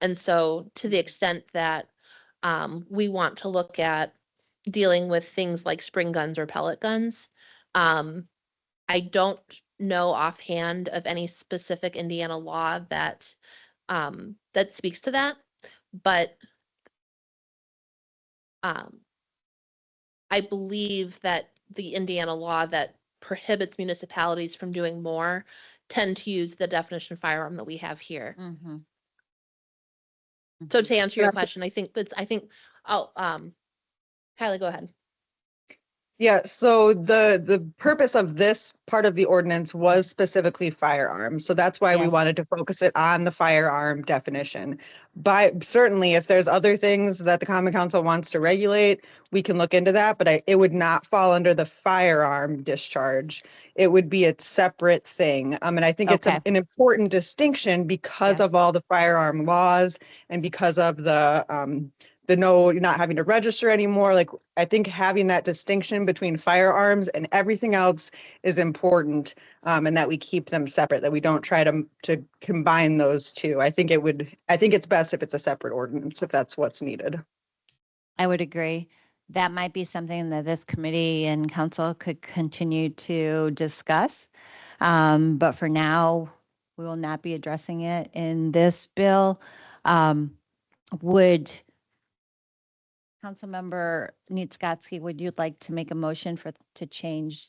And so to the extent that we want to look at dealing with things like spring guns or pellet guns, I don't know offhand of any specific Indiana law that that speaks to that, but I believe that the Indiana law that prohibits municipalities from doing more tend to use the definition of firearm that we have here. So to answer your question, I think Kylie, go ahead. Yeah, so the purpose of this part of the ordinance was specifically firearms. So that's why we Yes. wanted to focus it on the firearm definition. But certainly if there's other things that the Common Council wants to regulate, we can look into that, but it would not fall under the firearm discharge. It would be a separate thing. And I think it's Okay. an important distinction because of Yes. all the firearm laws and because of the no, you're not having to register anymore. Like, I think having that distinction between firearms and everything else is important, and that we keep them separate, that we don't try to combine those two. I think it's best if it's a separate ordinance, if that's what's needed. I would agree. That might be something that this committee and council could continue to discuss. But for now, we will not be addressing it in this bill. Would Councilmember Nitzgotsky, would you like to make a motion to change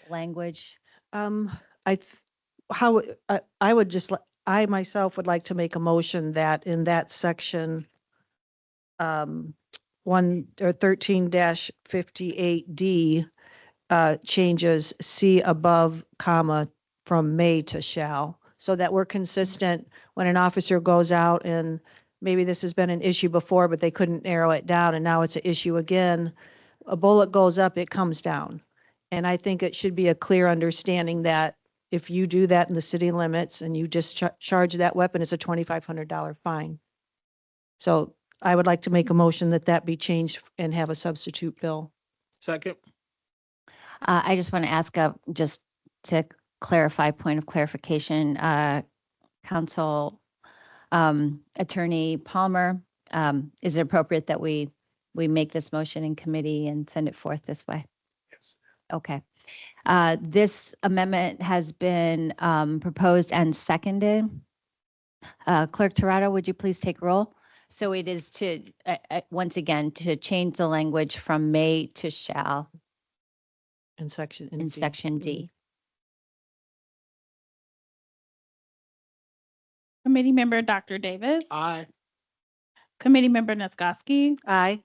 language? I myself would like to make a motion that in that section, 13-58D, changes C above, comma, from may to shall, so that we're consistent when an officer goes out, and maybe this has been an issue before, but they couldn't narrow it down, and now it's an issue again. A bullet goes up, it comes down. And I think it should be a clear understanding that if you do that in the city limits and you just charge that weapon, it's a $2,500 fine. So I would like to make a motion that be changed and have a substitute bill. Second. I just want to ask, just to clarify, point of clarification, Council Attorney Palmer, is it appropriate that we make this motion in committee and send it forth this way? Yes. Okay. This amendment has been proposed and seconded. Clerk Torado, would you please take roll? So it is to, once again, to change the language from may to shall In section in section D. Committee Member Dr. Davis, Aye. Committee Member Nitzgotsky, Aye.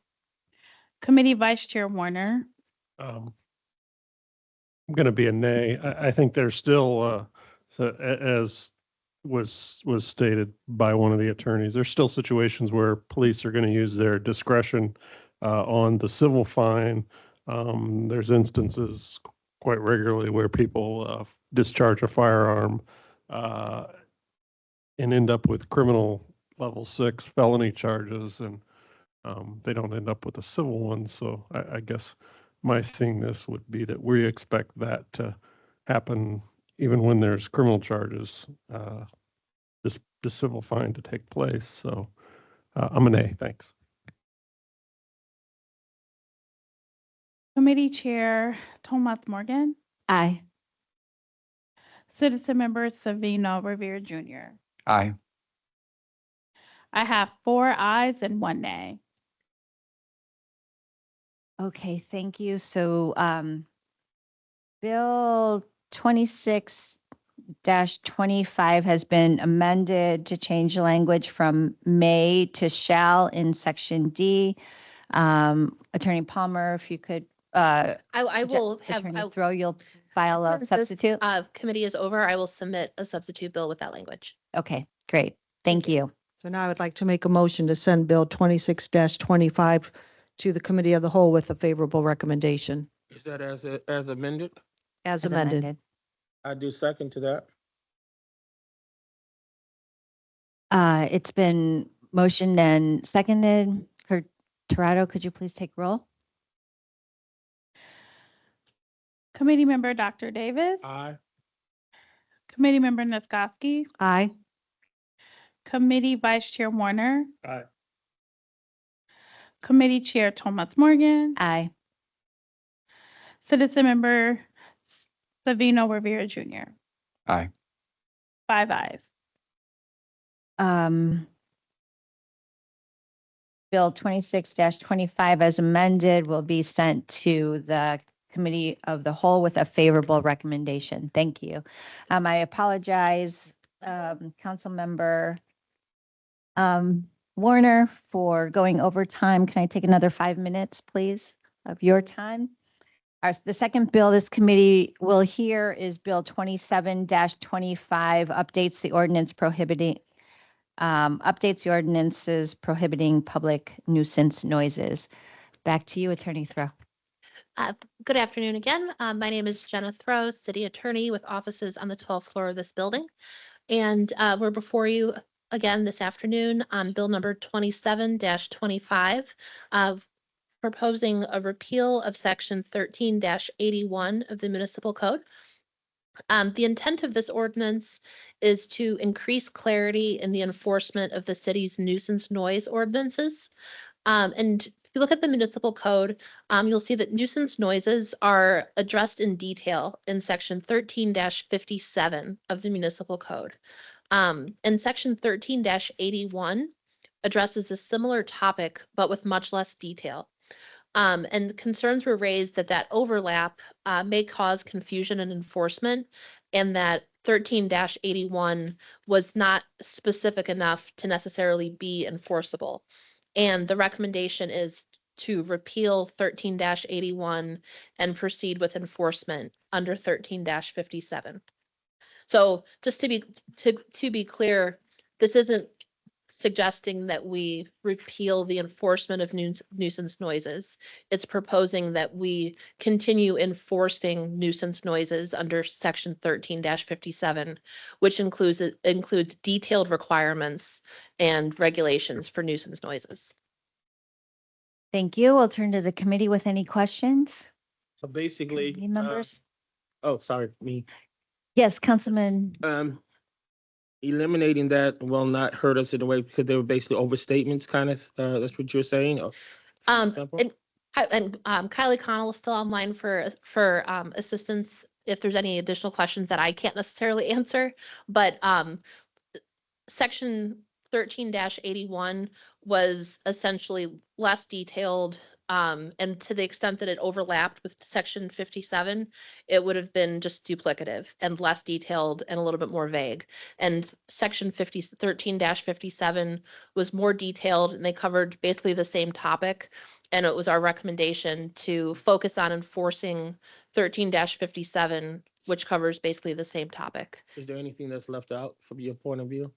Committee Vice Chair Warner, I'm going to be a nay. I think there's still, as was stated by one of the attorneys, there's still situations where police are going to use their discretion on the civil fine. There's instances quite regularly where people discharge a firearm and end up with criminal level 6 felony charges, and they don't end up with a civil one. So I guess my seeing this would be that we expect that to happen even when there's criminal charges, the civil fine to take place. So I'm an A, thanks. Committee Chair Tomas Morgan, Aye. Citizen Member Savino Rivera Jr. Aye. I have 4 ayes and 1 nay. Okay, thank you. So, Bill 26-25 has been amended to change the language from may to shall in section D. Attorney Palmer, if you could, I will have, Attorney Throw, you'll file a Since this, substitute? Committee is over, I will submit a substitute bill with that language. Okay, great. Thank you. So now I would like to make a motion to send Bill 26-25 to the Committee of the Whole with a favorable recommendation Is that as amended? as As amended. I do second to that. It's been motioned and seconded. Clerk Torado, could you please take roll? Committee Member Dr. Davis, Aye. Committee Member Niskoski, Aye. Committee Vice Chair Warner, Aye. Committee Chair Tomas Morgan, Aye. Citizen Member Savino Rivera Jr. Aye. 5 ayes. Bill 26-25 as amended will be sent to the Committee of the Whole with a favorable recommendation. Thank you. I apologize, Councilmember Warner, for going over time. Can I take another 5 minutes, please, of your time? The second bill this committee will hear is Bill 27-25, updates the ordinances prohibiting public nuisance noises. Back to you, Attorney Throw. Good afternoon again. My name is Jenna Throw, City Attorney with offices on the 12th floor of this building. And we're before you again this afternoon on Bill number 27-25, proposing a repeal of section 13-81 of the municipal code. The intent of this ordinance is to increase clarity in the enforcement of the city's nuisance noise ordinances. And if you look at the municipal code, you'll see that nuisance noises are addressed in detail in section 13-57 of the municipal code. And section 13-81 addresses a similar topic, but with much less detail. And concerns were raised that overlap may cause confusion in enforcement, and that 13-81 was not specific enough to necessarily be enforceable. And the recommendation is to repeal 13-81 and proceed with enforcement under 13-57. So just to be clear, this isn't suggesting that we repeal the enforcement of nuisance noises. It's proposing that we continue enforcing nuisance noises under section 13-57, which includes detailed requirements and regulations for nuisance noises. Thank you. We'll turn to the committee with any questions. So basically, Committee members? oh, sorry, me. Yes, Councilman. Eliminating that will not hurt us in a way because they were basically overstatements, kind of. That's what you're saying. Or And Kylie Connell is still online for assistance if there's any additional questions that I can't necessarily answer. But section 13-81 was essentially less detailed. And to the extent that it overlapped with section 57, it would have been just duplicative and less detailed and a little bit more vague. And section 13-57 was more detailed, and they covered basically the same topic. And it was our recommendation to focus on enforcing 13-57, which covers basically the same topic. Is there anything that's left out from your point of view?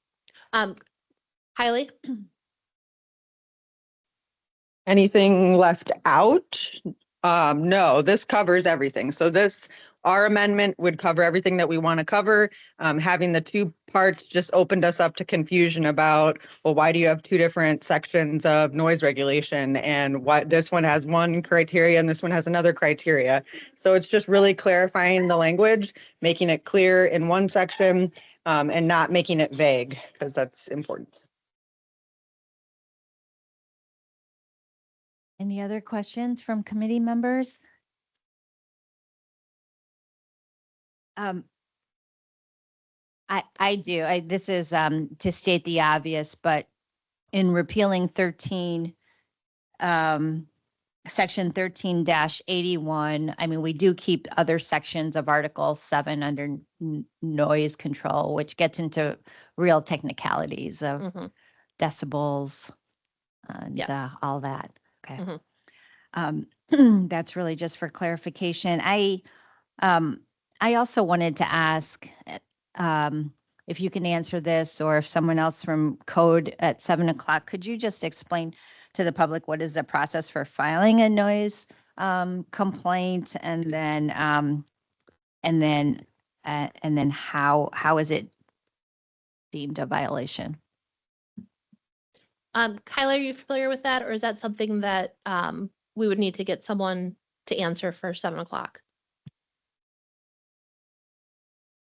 Kylie? Anything left out? No, this covers everything. So this Our amendment would cover everything that we want to cover. Having the two parts just opened us up to confusion about, well, why do you have two different sections of noise regulation? And why this one has one criteria and this one has another criteria. So it's just really clarifying the language, making it clear in one section, and not making it vague, because that's important. Any other questions from committee members? I do. This is to state the obvious, but in repealing 13, section 13-81, I mean, we do keep other sections of Article 7 under noise control, which gets into real technicalities of Mhm. decibels and Yes. all that. Okay. Mhm. That's really just for clarification. I also wanted to ask if you can answer this, or if someone else from code at 7 o'clock, could you just explain to the public what is the process for filing a noise complaint, and then how is it deemed a violation? Kyla, are you familiar with that, or is that something that we would need to get someone to answer for 7 o'clock?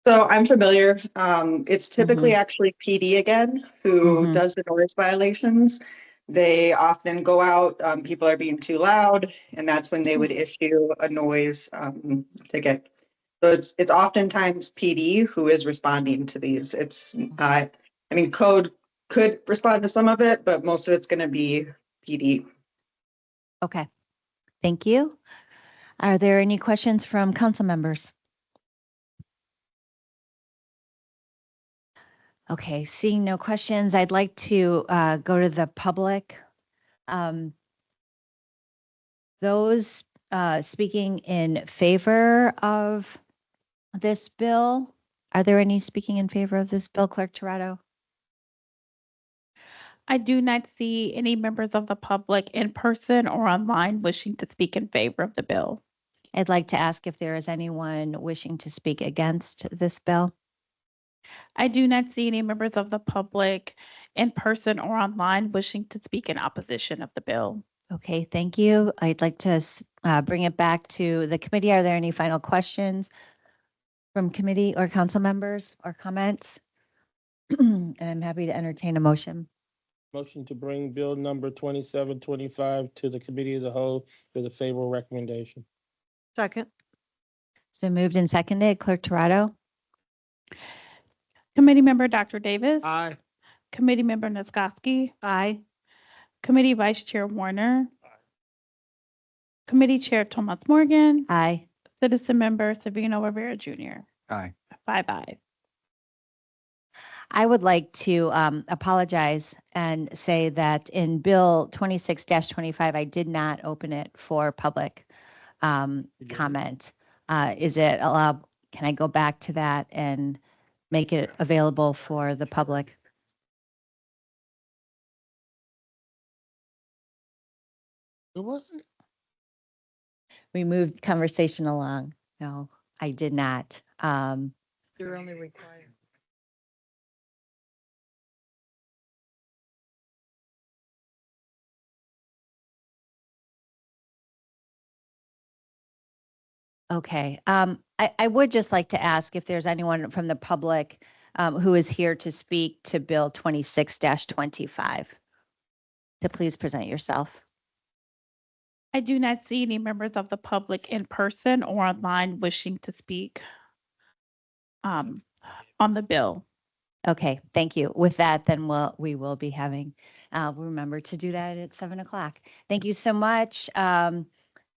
So I'm familiar. It's typically actually PD again who Mhm. does the noise violations. They often go out, people are being too loud, and that's when they would issue a noise ticket. So it's oftentimes PD who is responding to these. It's I mean, code could respond to some of it, but most of it's going to be PD. Okay, thank you. Are there any questions from council members? Okay, seeing no questions, I'd like to go to the public. Those speaking in favor of this bill, are there any speaking in favor of this bill, Clerk Toretto? I do not see any members of the public in person or online wishing to speak in favor of the bill. I'd like to ask if there is anyone wishing to speak against this bill. I do not see any members of the public in person or online wishing to speak in opposition of the bill. Okay, thank you. I'd like to bring it back to the committee. Are there any final questions from committee or council members or comments? And I'm happy to entertain a motion. Motion to bring bill number 2725 to the committee of the whole with a favorable recommendation. Second. It's been moved and seconded. Clerk Toretto? Committee member Dr. Davis. Aye. Committee member Niskoski. Aye. Committee Vice Chair Warner. Committee Chair Thomas Morgan. Aye. Citizen member Savino Rivera Jr. Aye. 5 ayes. I would like to apologize and say that in Bill 26-25, I did not open it for public comment. Is it allowed? Can I go back to that and make it available for the public? It wasn't. We moved conversation along. No, I did not. You're only required. Okay. I would just like to ask if there's anyone from the public who is here to speak to Bill 26-25, to please present yourself. I do not see any members of the public in person or online wishing to speak on the bill. Okay, thank you. With that, then we will be having, remember to do that at 7 o'clock. Thank you so much.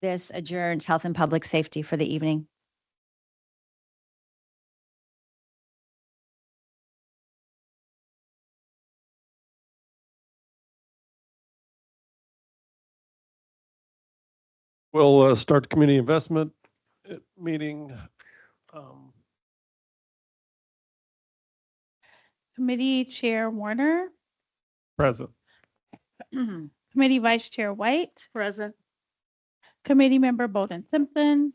This adjourns Health and Public Safety for the evening. We'll start the community investment meeting. Committee Chair Warner. Present. Committee Vice Chair White. Present. Committee member Bolden Simpson.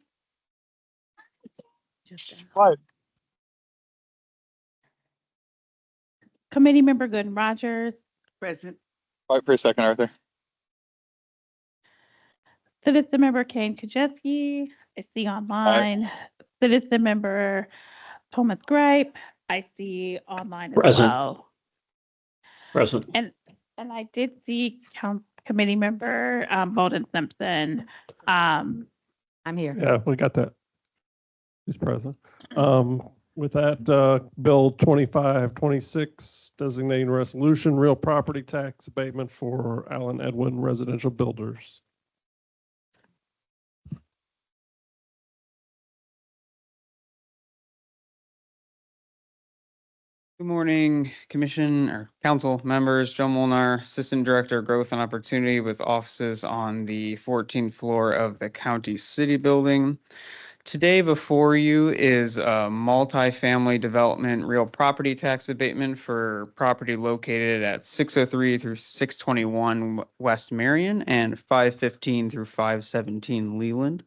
Committee Member Gooden Rogers, Present. Quiet for a second, Arthur. Citizen Member Kane Kajewski, I see online. Citizen Member Thomas Gripe, I see online as Present. well. Present. And I did see Committee Member Bolden Simpson. I'm here. Yeah, we got that. He's present. With that, Bill 2526, designating resolution, real property tax abatement for Allen Edwin Residential Builders. Good morning, Commission or Council members. Joe Molnar, Assistant Director of Growth and Opportunity with offices on the 14th floor of the County City Building. Today before you is a multifamily development real property tax abatement for property located at 603 through 621 West Marion and 515 through 517 Leland.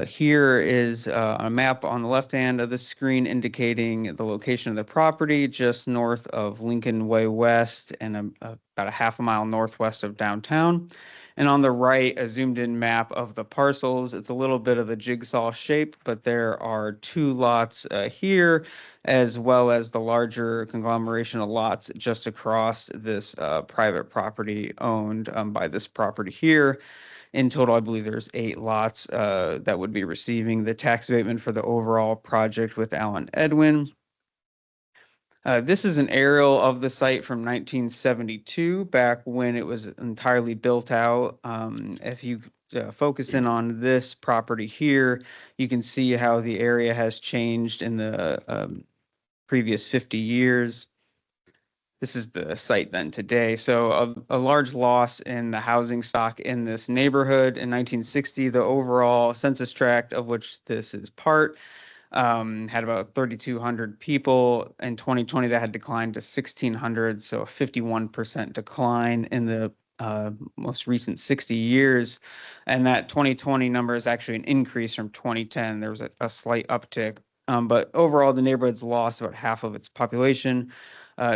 Here is a map on the left hand of the screen indicating the location of the property just north of Lincoln Way West and about a half a mile northwest of downtown. And on the right, a zoomed in map of the parcels. It's a little bit of a jigsaw shape, but there are two lots here, as well as the larger conglomeration of lots just across this private property owned by this property here. In total, I believe there's 8 lots that would be receiving the tax abatement for the overall project with Allen Edwin. This is an aerial of the site from 1972, back when it was entirely built out. If you focus in on this property here, you can see how the area has changed in the previous 50 years. This is the site then today. So a large loss in the housing stock in this neighborhood. In 1960, the overall census tract of which this is part had about 3,200 people. In 2020, that had declined to 1,600, so a 51% decline in the most recent 60 years. And that 2020 number is actually an increase from 2010. There was a slight uptick. But overall, the neighborhood's lost about half of its population.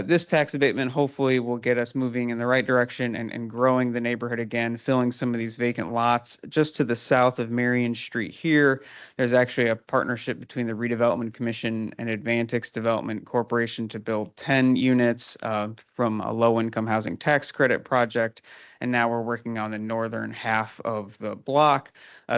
This tax abatement hopefully will get us moving in the right direction and growing the neighborhood again, filling some of these vacant lots. Just to the south of Marion Street here, there's actually a partnership between the Redevelopment Commission and Advantix Development Corporation to build 10 units from a low-income housing tax credit project. And now we're working on the northern half of the block.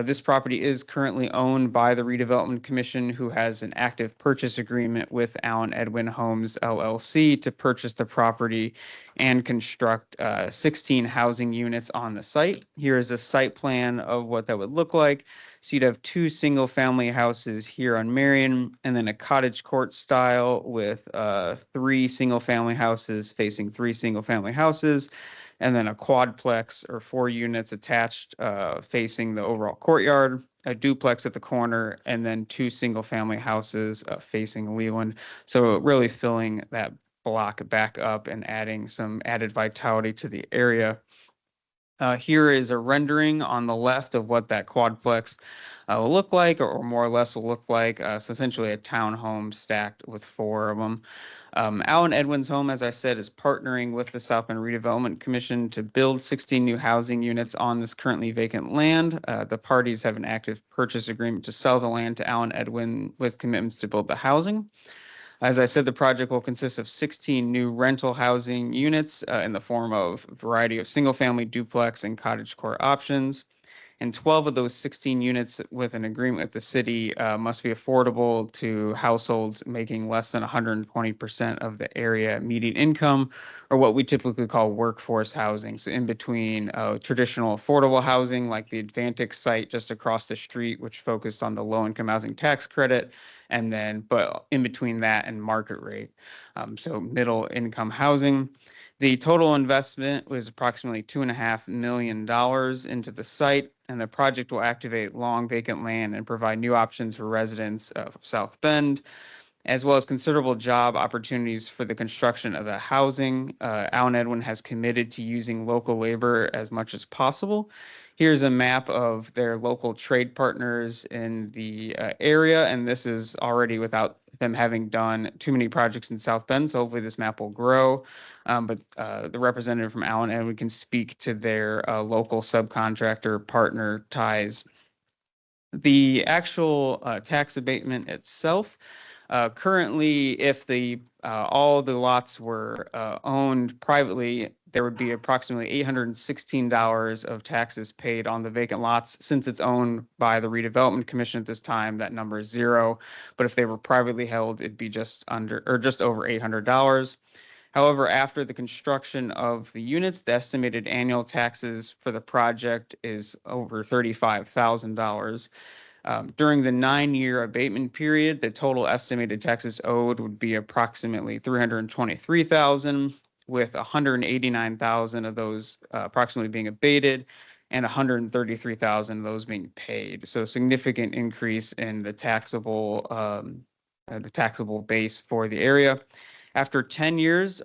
This property is currently owned by the Redevelopment Commission, who has an active purchase agreement with Allen Edwin Homes LLC to purchase the property and construct 16 housing units on the site. Here is a site plan of what that would look like. So you'd have 2 single-family houses here on Marion, and then a cottage court style with 3 single-family houses facing 3 single-family houses, and then a quadplex or 4 units attached facing the overall courtyard, a duplex at the corner, and then 2 single-family houses facing Leland. So really filling that block back up and adding some added vitality to the area. Here is a rendering on the left of what that quadplex will look like, or more or less will look like. So essentially a townhome stacked with 4 of them. Allen Edwin's Home, as I said, is partnering with the South Bend Redevelopment Commission to build 16 new housing units on this currently vacant land. The parties have an active purchase agreement to sell the land to Allen Edwin with commitments to build the housing. As I said, the project will consist of 16 new rental housing units in the form of a variety of single-family, duplex, and cottage core options. And 12 of those 16 units with an agreement with the city must be affordable to households making less than 120% of the area median income, or what we typically call workforce housing. So in between traditional affordable housing like the Advantix site just across the street, which focused on the low-income housing tax credit, and then, but in between that and market rate. So middle income housing. The total investment was approximately $2.5 million into the site, and the project will activate long vacant land and provide new options for residents of South Bend, as well as considerable job opportunities for the construction of the housing. Allen Edwin has committed to using local labor as much as possible. Here's a map of their local trade partners in the area, and this is already without them having done too many projects in South Bend, so hopefully this map will grow. But the representative from Allen Edwin can speak to their local subcontractor partner ties. The actual tax abatement itself, currently, if all the lots were owned privately, there would be approximately $816 of taxes paid on the vacant lots. Since it's owned by the Redevelopment Commission at this time, that number is zero. But if they were privately held, it'd be just under or just over $800. However, after the construction of the units, the estimated annual taxes for the project is over $35,000. During the 9-year abatement period, the total estimated taxes owed would be approximately $323,000, with $189,000 of those approximately being abated and $133,000 of those being paid. So significant increase in the taxable base for the area. After 10 years,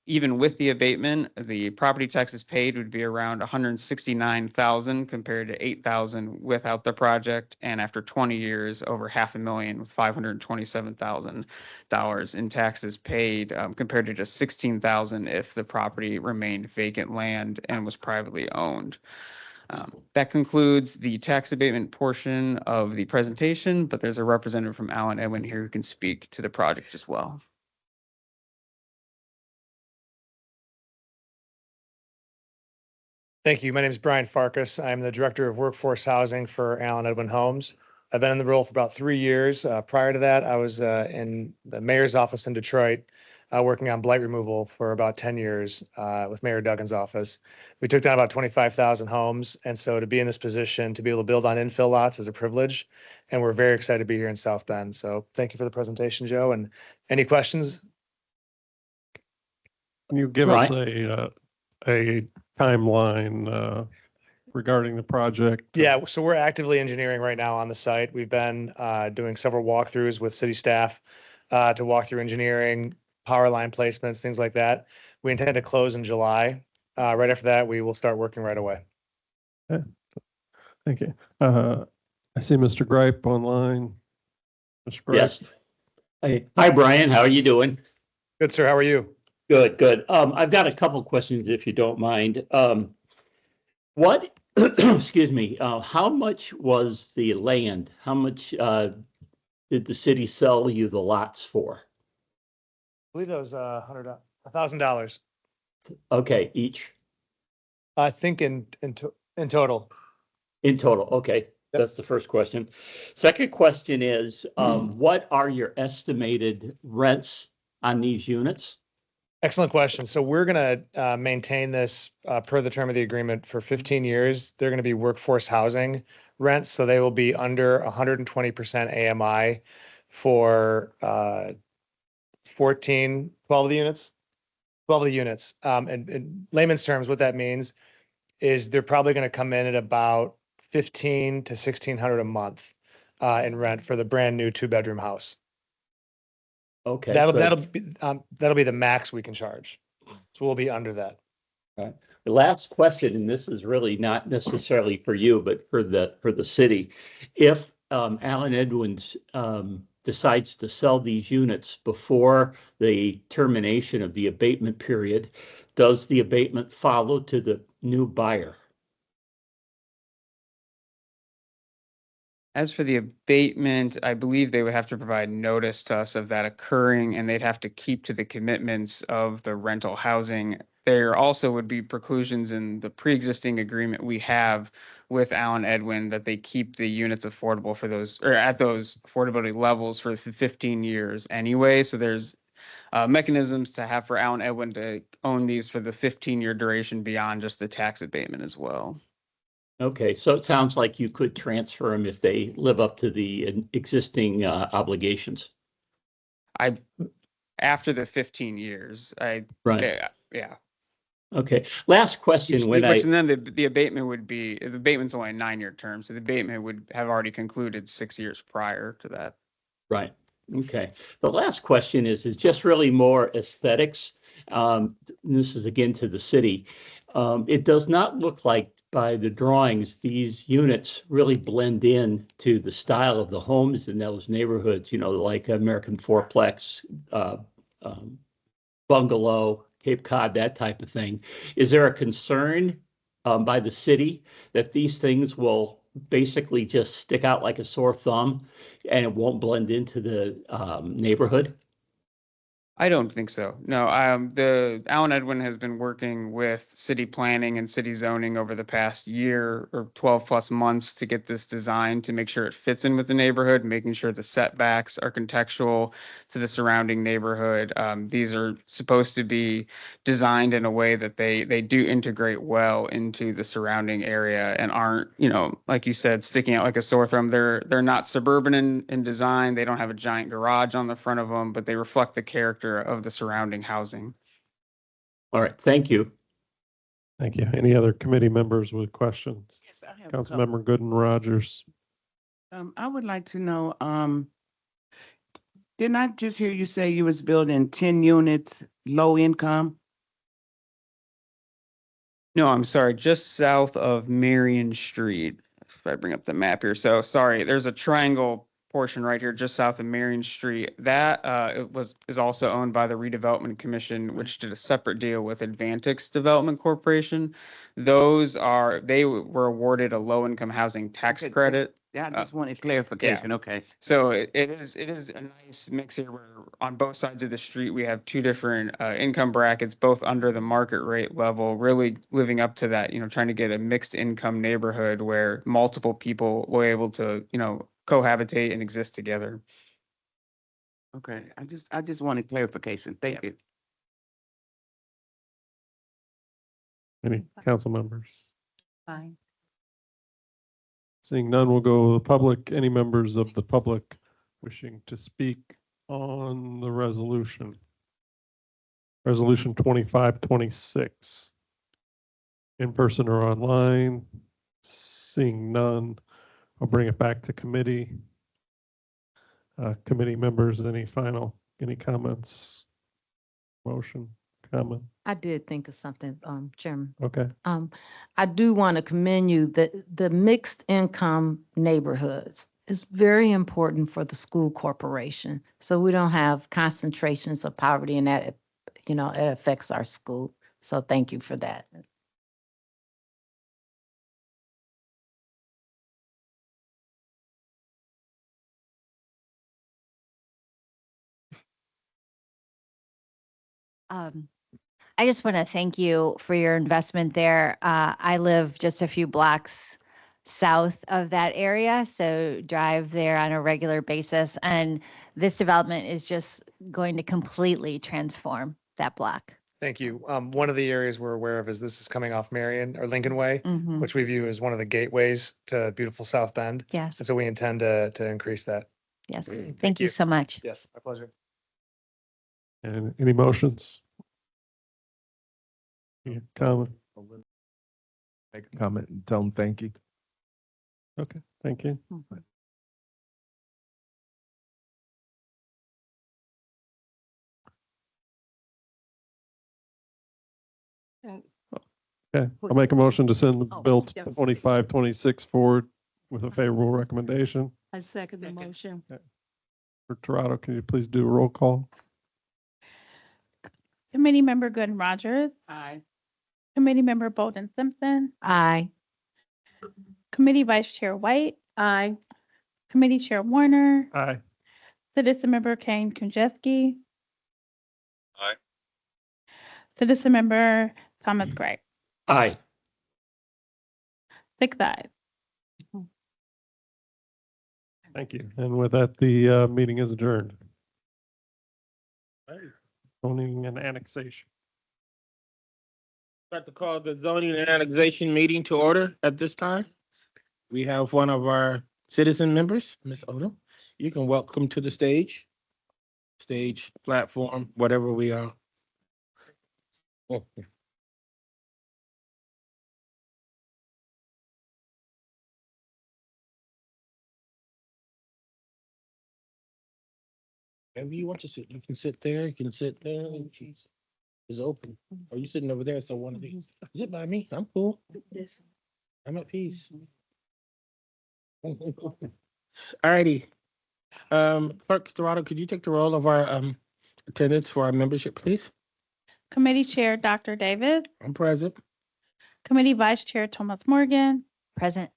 even with the abatement, the property taxes paid would be around $169,000 compared to $8,000 without the project. And after 20 years, over $500,000 with $527,000 in taxes paid compared to just $16,000 if the property remained vacant land and was privately owned. That concludes the tax abatement portion of the presentation, but there's a representative from Allen Edwin here who can speak to the project as well. Thank you. My name is Brian Farkas. I'm the Director of Workforce Housing for Allen Edwin Homes. I've been in the role for about 3 years. Prior to that, I was in the mayor's office in Detroit, working on blight removal for about 10 years with Mayor Duggan's office. We took down about 25,000 homes. And so to be in this position, to be able to build on infill lots is a privilege. And we're very excited to be here in South Bend. So thank you for the presentation, Joe. And any questions? Can you give us a timeline regarding the project? Yeah, so we're actively engineering right now on the site. We've been doing several walkthroughs with city staff to walk through engineering, power line placements, things like that. We intend to close in July. Right after that, we will start working right away. Okay. Thank you. I see Mr. Gripe online. Mr. Gripe. Yes. Hi, Brian. How are you doing? Good, sir. How are you? Good, good. I've got a couple questions, if you don't mind. Excuse me, how much was the land? How much did the city sell you the lots for? I believe that was $1,000. Okay, each? I think in total. In total, okay. That's the first question. Second question is, what are your estimated rents on these units? Excellent question. So we're going to maintain this per the term of the agreement for 15 years. They're going to be workforce housing rents. So they will be under 120% AMI for 12 of the units. 12 of the units. And in layman's terms, what that means is they're probably going to come in at about $1,500 to $1,600 a month in rent for the brand new 2-bedroom house. Okay. That'll be the max we can charge. So we'll be under that. Right. The last question, and this is really not necessarily for you, but for the city. If Allen Edwin's decides to sell these units before the termination of the abatement period, does the abatement follow to the new buyer? As for the abatement, I believe they would have to provide notice to us of that occurring, and they'd have to keep to the commitments of the rental housing. There also would be preclusions in the pre-existing agreement we have with Allen Edwin that they keep the units affordable for those, or at those affordability levels for 15 years anyway. So there's mechanisms to have for Allen Edwin to own these for the 15-year duration beyond just the tax abatement as well. Okay, so it sounds like you could transfer them if they live up to the existing obligations. After the 15 years, Right. Yeah. Okay, last question. And then the abatement would be, the abatement's only a 9-year term, so the abatement would have already concluded 6 years prior to that. Right. Okay. The last question is just really more aesthetics. This is again to the city. It does not look like by the drawings, these units really blend in to the style of the homes in those neighborhoods, you know, like American fourplex, bungalow, Cape Cod, that type of thing. Is there a concern by the city that these things will basically just stick out like a sore thumb and it won't blend into the neighborhood? I don't think so. No, the Allen Edwin has been working with city planning and city zoning over the past year or 12 plus months to get this designed to make sure it fits in with the neighborhood, making sure the setbacks are contextual to the surrounding neighborhood. These are supposed to be designed in a way that they do integrate well into the surrounding area and aren't, you know, like you said, sticking out like a sore thumb. They're not suburban in design. They don't have a giant garage on the front of them, but they reflect the character of the surrounding housing. All right, thank you. Thank you. Any other committee members with questions? Yes, I have a couple. Councilmember Gooden Rogers. I would like to know, didn't I just hear you say you was building 10 units, low income? No, I'm sorry, just south of Marion Street. If I bring up the map here. So sorry, there's a triangle portion right here just south of Marion Street. That is also owned by the Redevelopment Commission, which did a separate deal with Advantix Development Corporation. They were awarded a low income housing tax Okay, credit. Yeah, I just wanted clarification. Okay. So it is a nice mix here where on both sides of the street, we have two different income brackets, both under the market rate level, really living up to that, you know, trying to get a mixed income neighborhood where multiple people will be able to, you know, cohabitate and exist together. Okay, I just wanted clarification. Thank you. Any council members? Fine. Seeing none, we'll go to the public. Any members of the public wishing to speak on the resolution? Resolution 2526. In person or online? Seeing none, I'll bring it back to committee. Committee members, any comments? Motion, comment? I did think of something, Chairman. Okay. I do want to commend you that the mixed income neighborhoods is very important for the school corporation. So we don't have concentrations of poverty and that, you know, it affects our school. So thank you for that. I just want to thank you for your investment there. I live just a few blocks south of that area, so drive there on a regular basis. And this development is just going to completely transform that block. Thank you. One of the areas we're aware of is this is coming off Marion or Lincoln Way, Mhm. which we view as one of the gateways to beautiful South Bend. Yes, And so we intend to increase that. yes. Thank you so much. Yes, my pleasure. And any motions? Any comment? Make a comment and tell them thank you. Okay, thank you. Okay, I'll make a motion to send the Oh, bill yes. 2526 forward with a favorable recommendation. I second the motion. For Toronto, can you please do a roll call? Committee Member Gooden Rogers, Aye. Committee Member Bolden Simpson, Aye. Committee Vice Chair White, Aye. Committee Chair Warner, Aye. Citizen Member Kane Kunjewski. Aye. Citizen Member Thomas Gray. Aye. 6 ayes. Thank you. And with that, the meeting is adjourned. Zoning and annexation. About to call the zoning and annexation meeting to order at this time. We have one of our citizen members, Ms. Odom. You can welcome to the stage, platform, whatever we are. Oh, yeah. Wherever you want to sit, you can sit there, you can sit there. She's is open. Are you sitting over there? So one of these, is it by me? I'm cool. This. I'm at peace. Alrighty. Clerk Dorado, could you take the roll of our attendance for our membership, please? Committee Chair, Dr. Davis. I'm present. Committee Vice Chair, Thomas Morgan. Present.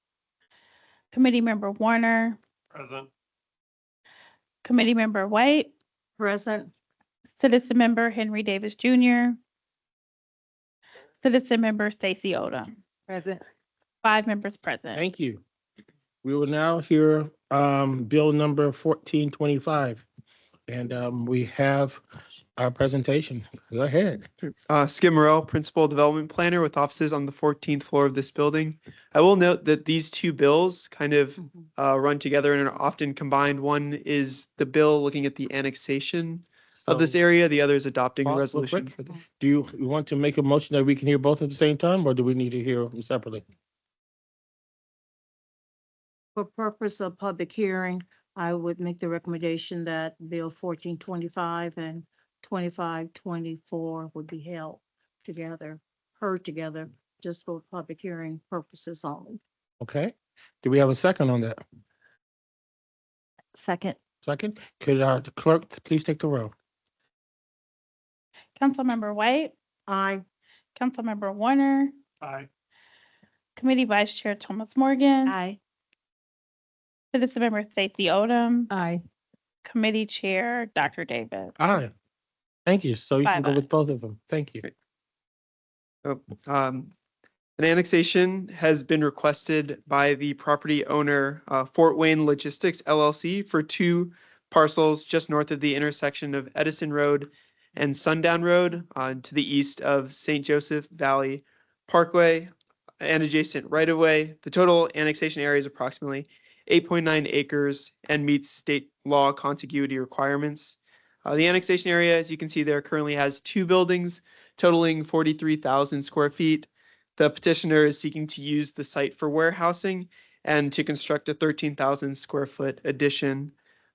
Committee Member Warner. Present. Committee Member White. Present. Citizen Member Henry Davis Jr. Citizen Member Stacy Odom. Present. 5 members present. Thank you. We will now hear bill number 1425. And we have our presentation. Go ahead. Skip Morrell, Principal Development Planner with offices on the 14th floor of this building. I will note that these two bills kind of run together and are often combined. One is the bill looking at the annexation of this area. The other is adopting a Pause real resolution quick. for the. Do you want to make a motion that we can hear both at the same time, or do we need to hear them separately? For purpose of public hearing, I would make the recommendation that Bill 1425 and 2524 would be held together, heard together, just for public hearing purposes only. Okay. Do we have a second on that? Second. Second? Could the clerk please take the roll? Councilmember White. Aye. Councilmember Warner. Aye. Committee Vice Chair Thomas Morgan. Aye. Citizen Member Stacy Odom. Aye. Committee Chair Dr. Davis. Aye. Thank you. So you can 5 go ayes. with both of them. Thank you. An annexation has been requested by the property owner, Fort Wayne Logistics LLC, for 2 parcels just north of the intersection of Edison Road and Sundown Road to the east of St. Joseph Valley Parkway and adjacent right-of-way. The total annexation area is approximately 8.9 acres and meets state law contiguity requirements. The annexation area, as you can see there, currently has 2 buildings totaling 43,000 square feet. The petitioner is seeking to use the site for warehousing and to construct a 13,000 square foot addition.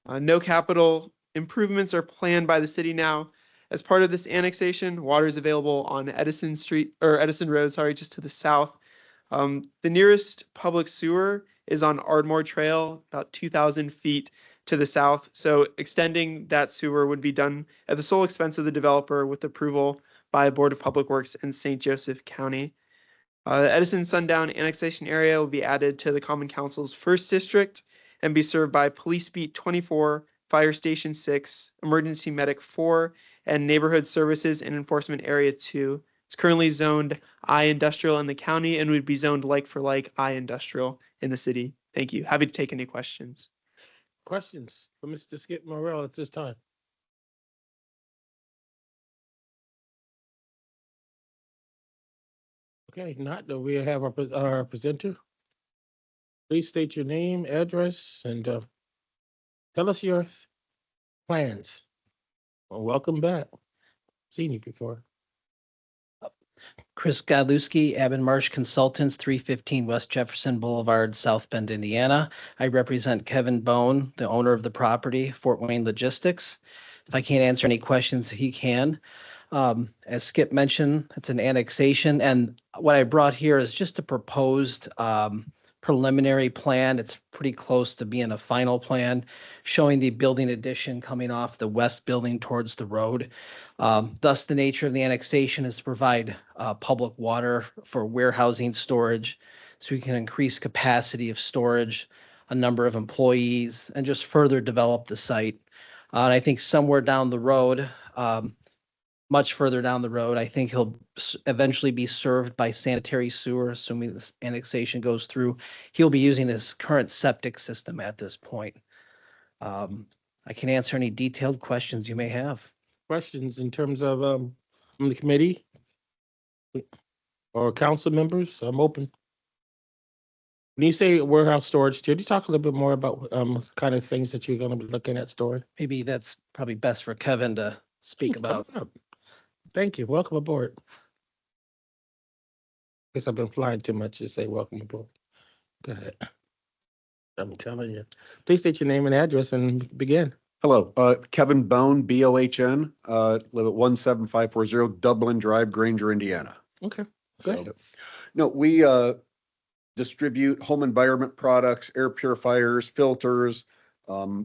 No capital improvements are planned by the city now. As part of this annexation, water is available on Edison Road, just to the south. The nearest public sewer is on Ardmore Trail, about 2,000 feet to the south. So extending that sewer would be done at the sole expense of the developer with approval by Board of Public Works in St. Joseph County. The Edison Sundown annexation area will be added to the Common Council's first district and be served by Police Beat 24, Fire Station 6, Emergency Medic 4, and Neighborhood Services and Enforcement Area 2. It's currently zoned I Industrial in the county and would be zoned like for like I Industrial in the city. Thank you. Happy to take any questions. Questions for Mr. Skip Morrell at this time? Okay, not that we have our presenter. Please state your name, address, and tell us your plans. Well, welcome back. Seen you before. Chris Godlewski, Abbott Marsh Consultants, 315 West Jefferson Boulevard, South Bend, Indiana. I represent Kevin Bone, the owner of the property, Fort Wayne Logistics. If I can't answer any questions, he can. As Skip mentioned, it's an annexation, and what I brought here is just a proposed preliminary plan. It's pretty close to being a final plan, showing the building addition coming off the west building towards the road. Thus, the nature of the annexation is to provide public water for warehousing storage, so we can increase capacity of storage, a number of employees, and just further develop the site. And I think somewhere down the road, much further down the road, I think he'll eventually be served by sanitary sewer, assuming this annexation goes through. He'll be using his current septic system at this point. I can answer any detailed questions you may have. Questions in terms of from the committee or council members? I'm open. When you say warehouse storage, could you talk a little bit more about kind of things that you're going to be looking at storing? Maybe that's probably best for Kevin to speak about. Thank you. Welcome aboard. Guess I've been flying too much to say welcome aboard. Go ahead. I'm telling you. Please state your name and address and begin. Hello, Kevin Bone, B-O-H-N, live at 17540 Dublin Drive, Granger, Indiana. Okay, good. No, we distribute home environment products, air purifiers, filters,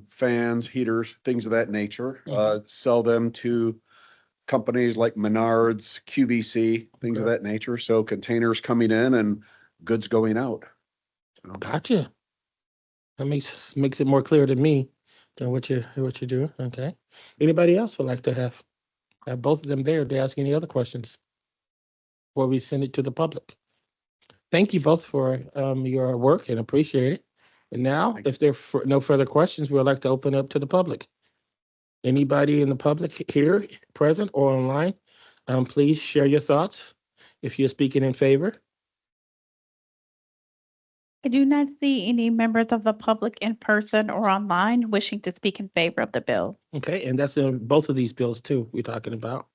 fans, heaters, things of that nature. Sell them to companies like Menards, QVC, things of that nature. So containers coming in and goods going out. So, Gotcha. That makes it more clear to me than what you're doing. Okay. Anybody else would like to have both of them there to ask any other questions before we send it to the public? Thank you both for your work and appreciate it. And now, if there are no further questions, we'd like to open up to the public. Anybody in the public here, present or online, please share your thoughts if you're speaking in favor. I do not see any members of the public in person or online wishing to speak in favor of the bill. Okay, and that's in both of these bills too we're talking about.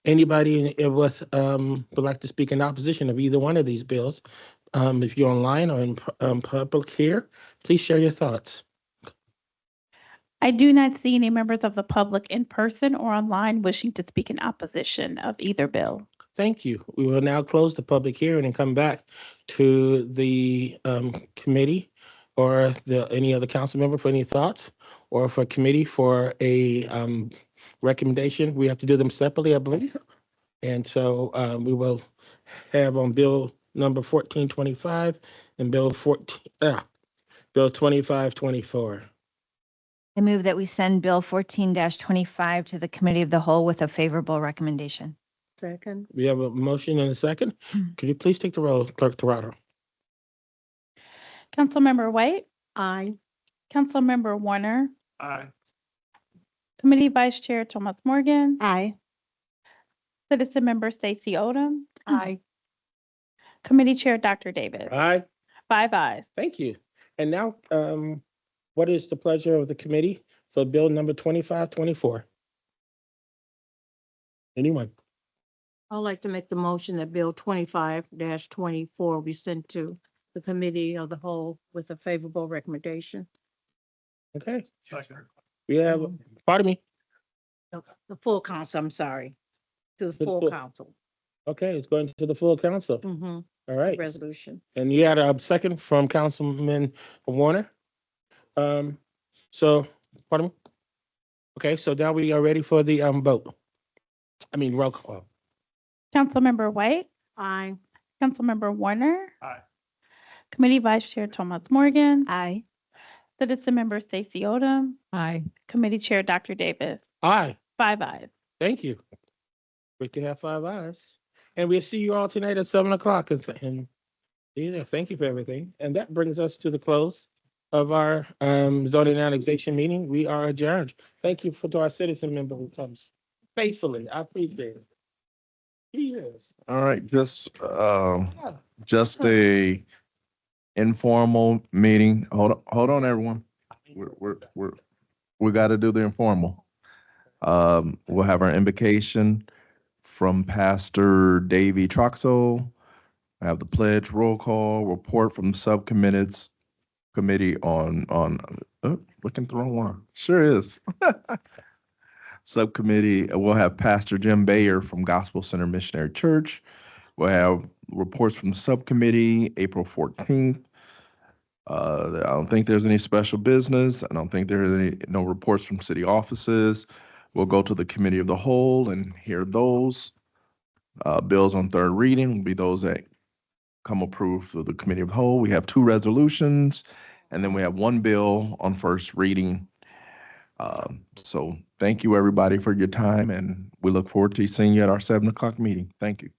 Anybody would like to speak in opposition of either one of these bills? If you're online or in public here, please share your thoughts. I do not see any members of the public in person or online wishing to speak in opposition of either bill. Thank you. We will now close the public hearing and come back to the committee or any other council member for any thoughts, or for committee for a recommendation. We have to do them separately, I believe. And so we will have on bill number 1425 and bill 2524. I move that we send Bill 14-25 to the Committee of the Whole with a favorable recommendation. Second. We have a motion and a second. Could you please take the roll, Clerk Toronto? Councilmember White, Aye. Councilmember Warner, Aye. Committee Vice Chair Thomas Morgan, Aye. Citizen Member Stacy Odom, Aye. Committee Chair Dr. Davis. Aye. 5 ayes. Thank you. And now, what is the pleasure of the committee for bill number 2524? Anyone? I'd like to make the motion that Bill 25-24 be sent to the Committee of the Whole with a favorable recommendation. Okay. We have, pardon me. The full council, I'm sorry, to the The full full- council. Okay, it's going to the full council. Mm-hmm. All right. Resolution. And you had a second from Councilman Warner. So, pardon me? Okay, so now we are ready for the vote. Roll call. Councilmember White, Aye. Councilmember Warner. Aye. Committee Vice Chair Thomas Morgan, Aye. Citizen Member Stacy Odom, Aye. Committee Chair Dr. Davis. Aye. 5 ayes. Thank you. Great to have 5 ayes. And we'll see you all tonight at 7:00. And yeah, thank you for everything. And that brings us to the close of our zoning annexation meeting. We are adjourned. Thank you to our citizen member who comes faithfully. I appreciate it. He is. All right, just a informal meeting. Hold on, everyone. We got to do the informal. We'll have our invocation from Pastor Davey Troxel. I have the pledge, roll call, report from committee on looking at the wrong one. Sure is. Subcommittee, we'll have Pastor Jim Bayer from Gospel Center Missionary Church. We'll have reports from subcommittee, April 14th. I don't think there's any special business. I don't think there are no reports from city offices. We'll go to the Committee of the Whole and hear those. Bills on third reading will be those that come approved through the Committee of the Whole. We have 2 resolutions, and then we have 1 bill on first reading. So thank you, everybody, for your time, and we look forward to seeing you at our 7:00 meeting. Thank you.